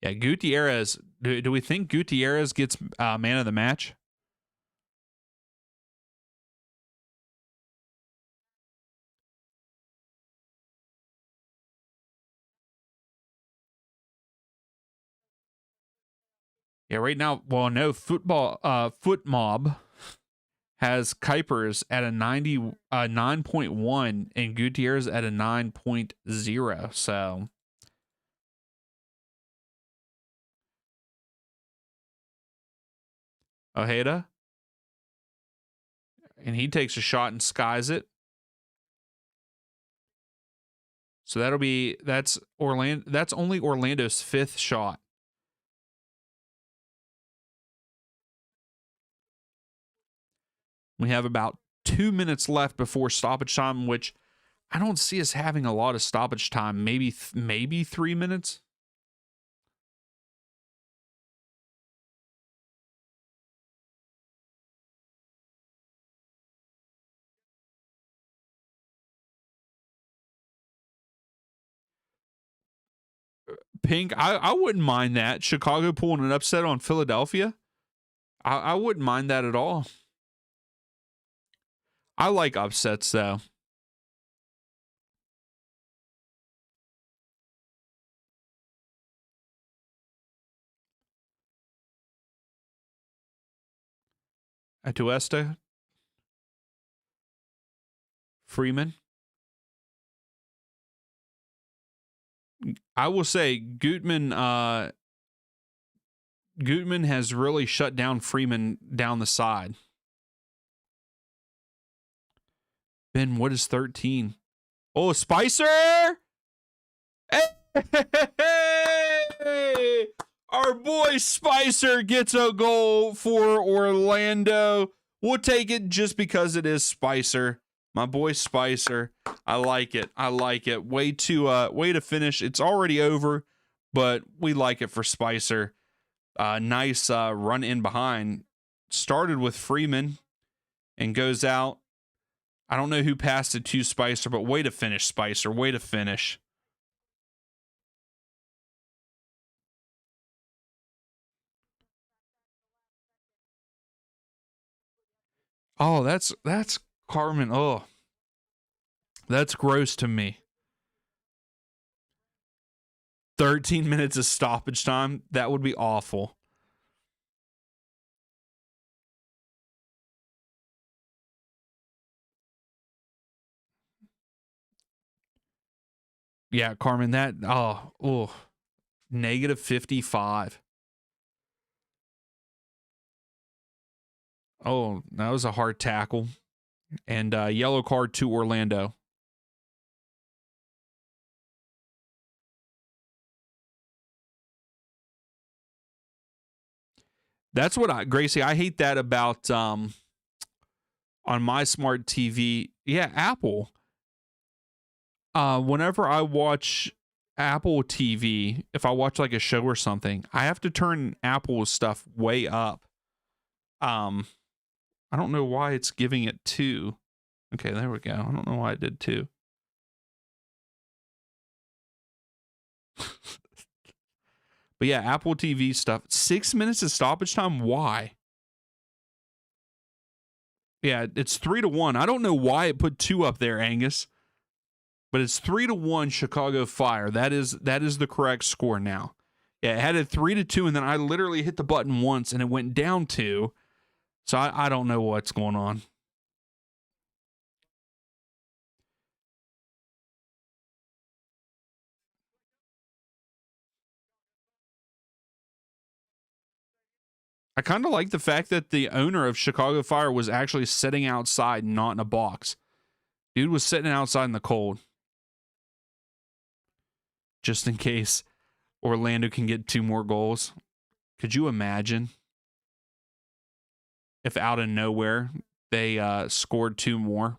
Yeah, Gutierrez. Do we think Gutierrez gets man of the match? Yeah, right now, well, no, Foot Mob has Kuipers at a 9.1 and Gutierrez at a 9.0. So Ojeda, and he takes a shot and skies it. So that's only Orlando's 5th shot. We have about 2 minutes left before stoppage time, which I don't see us having a lot of stoppage time. Maybe 3 minutes. Pink, I wouldn't mind that. Chicago pulling an upset on Philadelphia. I wouldn't mind that at all. I like upsets, though. Atuesta. Freeman. I will say Gutman has really shut down Freeman down the side. Ben, what is 13? Oh, Spicer! Hey! Our boy Spicer gets a goal for Orlando. We'll take it just because it is Spicer. My boy Spicer. I like it. Way to finish. It's already over, but we like it for Spicer. Nice run in behind. Started with Freeman and goes out. I don't know who passed it to Spicer, but way to finish, Spicer. Way to finish. Oh, that's Carmen. Oh, that's gross to me. 13 minutes of stoppage time. That would be awful. Yeah, Carmen, that negative 55. Oh, that was a hard tackle. And yellow card to Orlando. That's what Gracie, I hate that about on my smart TV. Yeah, Apple. Whenever I watch Apple TV, if I watch like a show or something, I have to turn Apple's stuff way up. I don't know why it's giving it 2. Okay, there we go. I don't know why it did 2. But yeah, Apple TV stuff. 6 minutes of stoppage time. Why? Yeah, it's 3-1. I don't know why it put 2 up there, Angus. But it's 3-1 Chicago Fire. That is the correct score now. Yeah, it had it 3-2, and then I literally hit the button once and it went down 2. So I don't know what's going on. I kind of like the fact that the owner of Chicago Fire was actually sitting outside, not in a box. Dude was sitting outside in the cold. Just in case Orlando can get 2 more goals. Could you imagine if out of nowhere they scored 2 more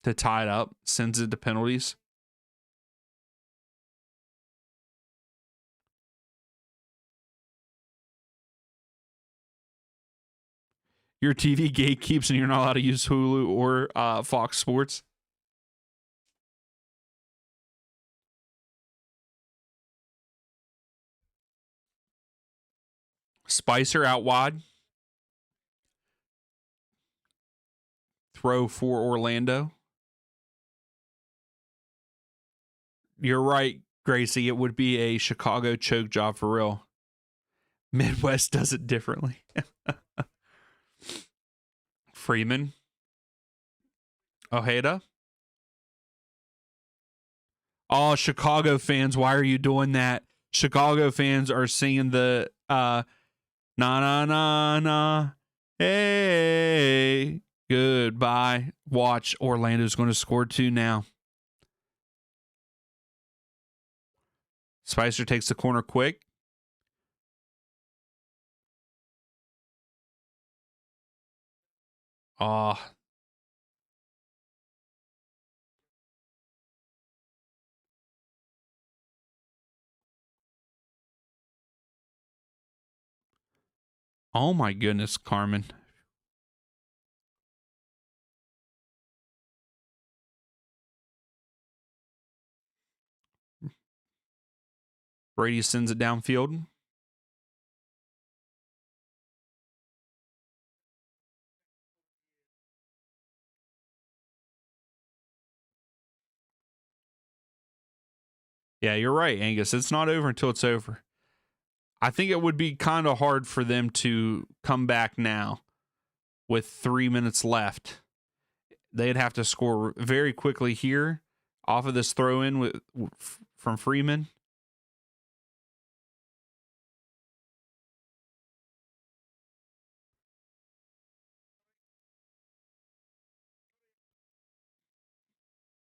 to tie it up, sends it to penalties? Your TV gatekeeps and you're not allowed to use Hulu or Fox Sports. Spicer out wide. Throw for Orlando. You're right, Gracie. It would be a Chicago choke job for real. Midwest does it differently. Freeman. Ojeda. Oh, Chicago fans, why are you doing that? Chicago fans are singing the na na na na. Hey, goodbye. Watch, Orlando's going to score 2 now. Spicer takes the corner quick. Oh. Oh my goodness, Carmen. Brady sends it downfield. Yeah, you're right, Angus. It's not over until it's over. I think it would be kind of hard for them to come back now with 3 minutes left. They'd have to score very quickly here off of this throw in from Freeman.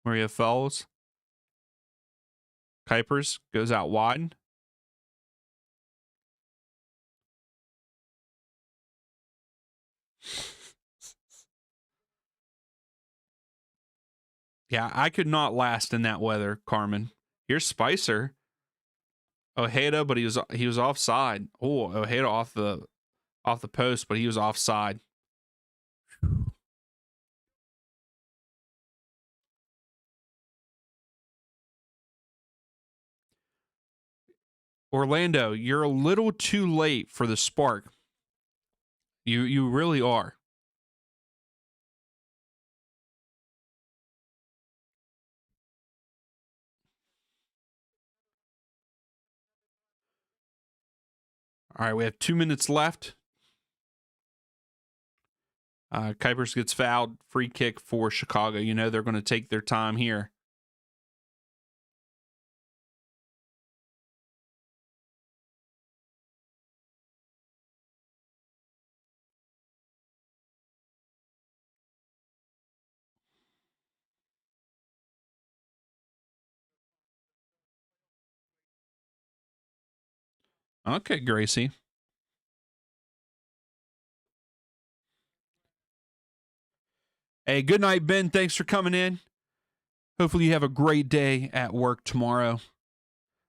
Maria Fells. Kuipers goes out wide. Yeah, I could not last in that weather, Carmen. Here's Spicer. Ojeda, but he was offside. Oh, Ojeda off the post, but he was offside. Orlando, you're a little too late for the spark. You really are. All right, we have 2 minutes left. Kuipers gets fouled. Free kick for Chicago. You know they're going to take their time here. Okay, Gracie. Hey, good night, Ben. Thanks for coming in. Hopefully you have a great day at work tomorrow.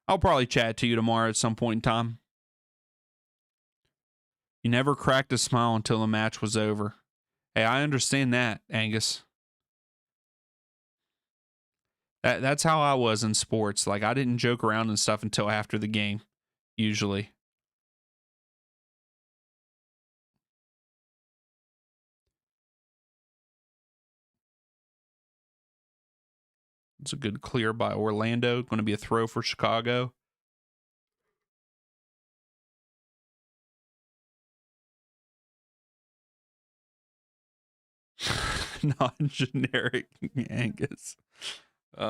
I'll probably chat to you tomorrow at some point in time. You never cracked a smile until the match was over. Hey, I understand that, Angus. That's how I was in sports. Like, I didn't joke around and stuff until after the game, usually. It's a good clear by Orlando. Going to be a throw for Chicago. Non-generic Angus. Hey,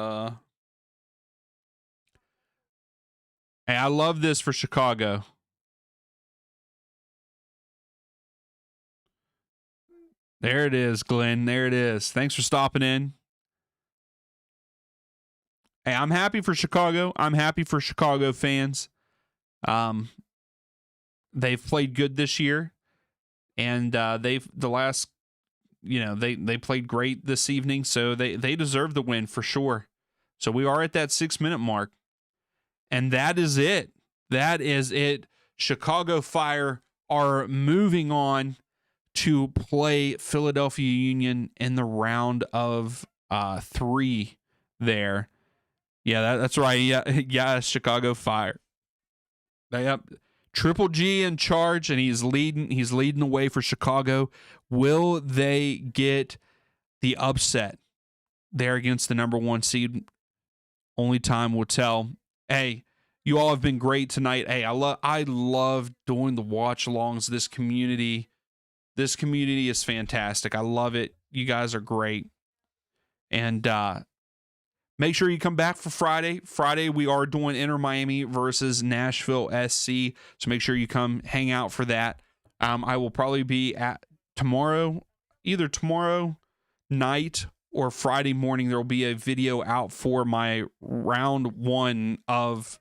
I love this for Chicago. There it is, Glenn. There it is. Thanks for stopping in. Hey, I'm happy for Chicago. I'm happy for Chicago fans. They've played good this year, and they played great this evening, so they deserve the win for sure. So we are at that 6-minute mark, and that is it. That is it. Chicago Fire are moving on to play Philadelphia Union in the round of 3 there. Yeah, that's right. Yeah, Chicago Fire. Yep. Triple G in charge, and he's leading the way for Chicago. Will they get the upset there against the number 1 seed? Only time will tell. Hey, you all have been great tonight. Hey, I love doing the watch-alongs. This community is fantastic. I love it. You guys are great. And make sure you come back for Friday. Friday, we are doing Inter Miami versus Nashville SC. So make sure you come hang out for that. I will probably be at either tomorrow night or Friday morning. There will be a video out for my round 1 of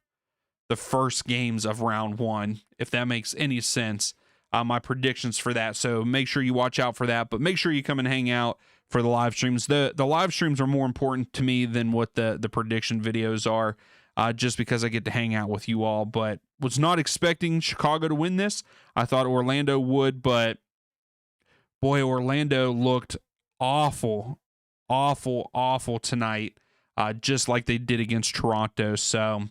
the first games of round 1, if that makes any sense. My predictions for that. So make sure you watch out for that. But make sure you come and hang out for the live streams. The live streams are more important to me than what the prediction videos are, just because I get to hang out with you all. But was not expecting Chicago to win this. I thought Orlando would, but boy, Orlando looked awful tonight, just like they did against Toronto. So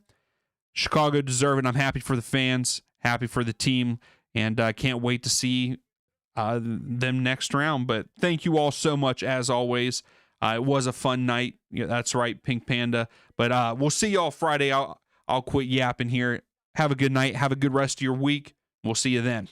Chicago deserve it. I'm happy for the fans, happy for the team, and I can't wait to see them next round. But thank you all so much, as always. It was a fun night. Yeah, that's right, Pink Panda. But we'll see y'all Friday. I'll quit yapping here. Have a good night. Have a good rest of your week. We'll see you then.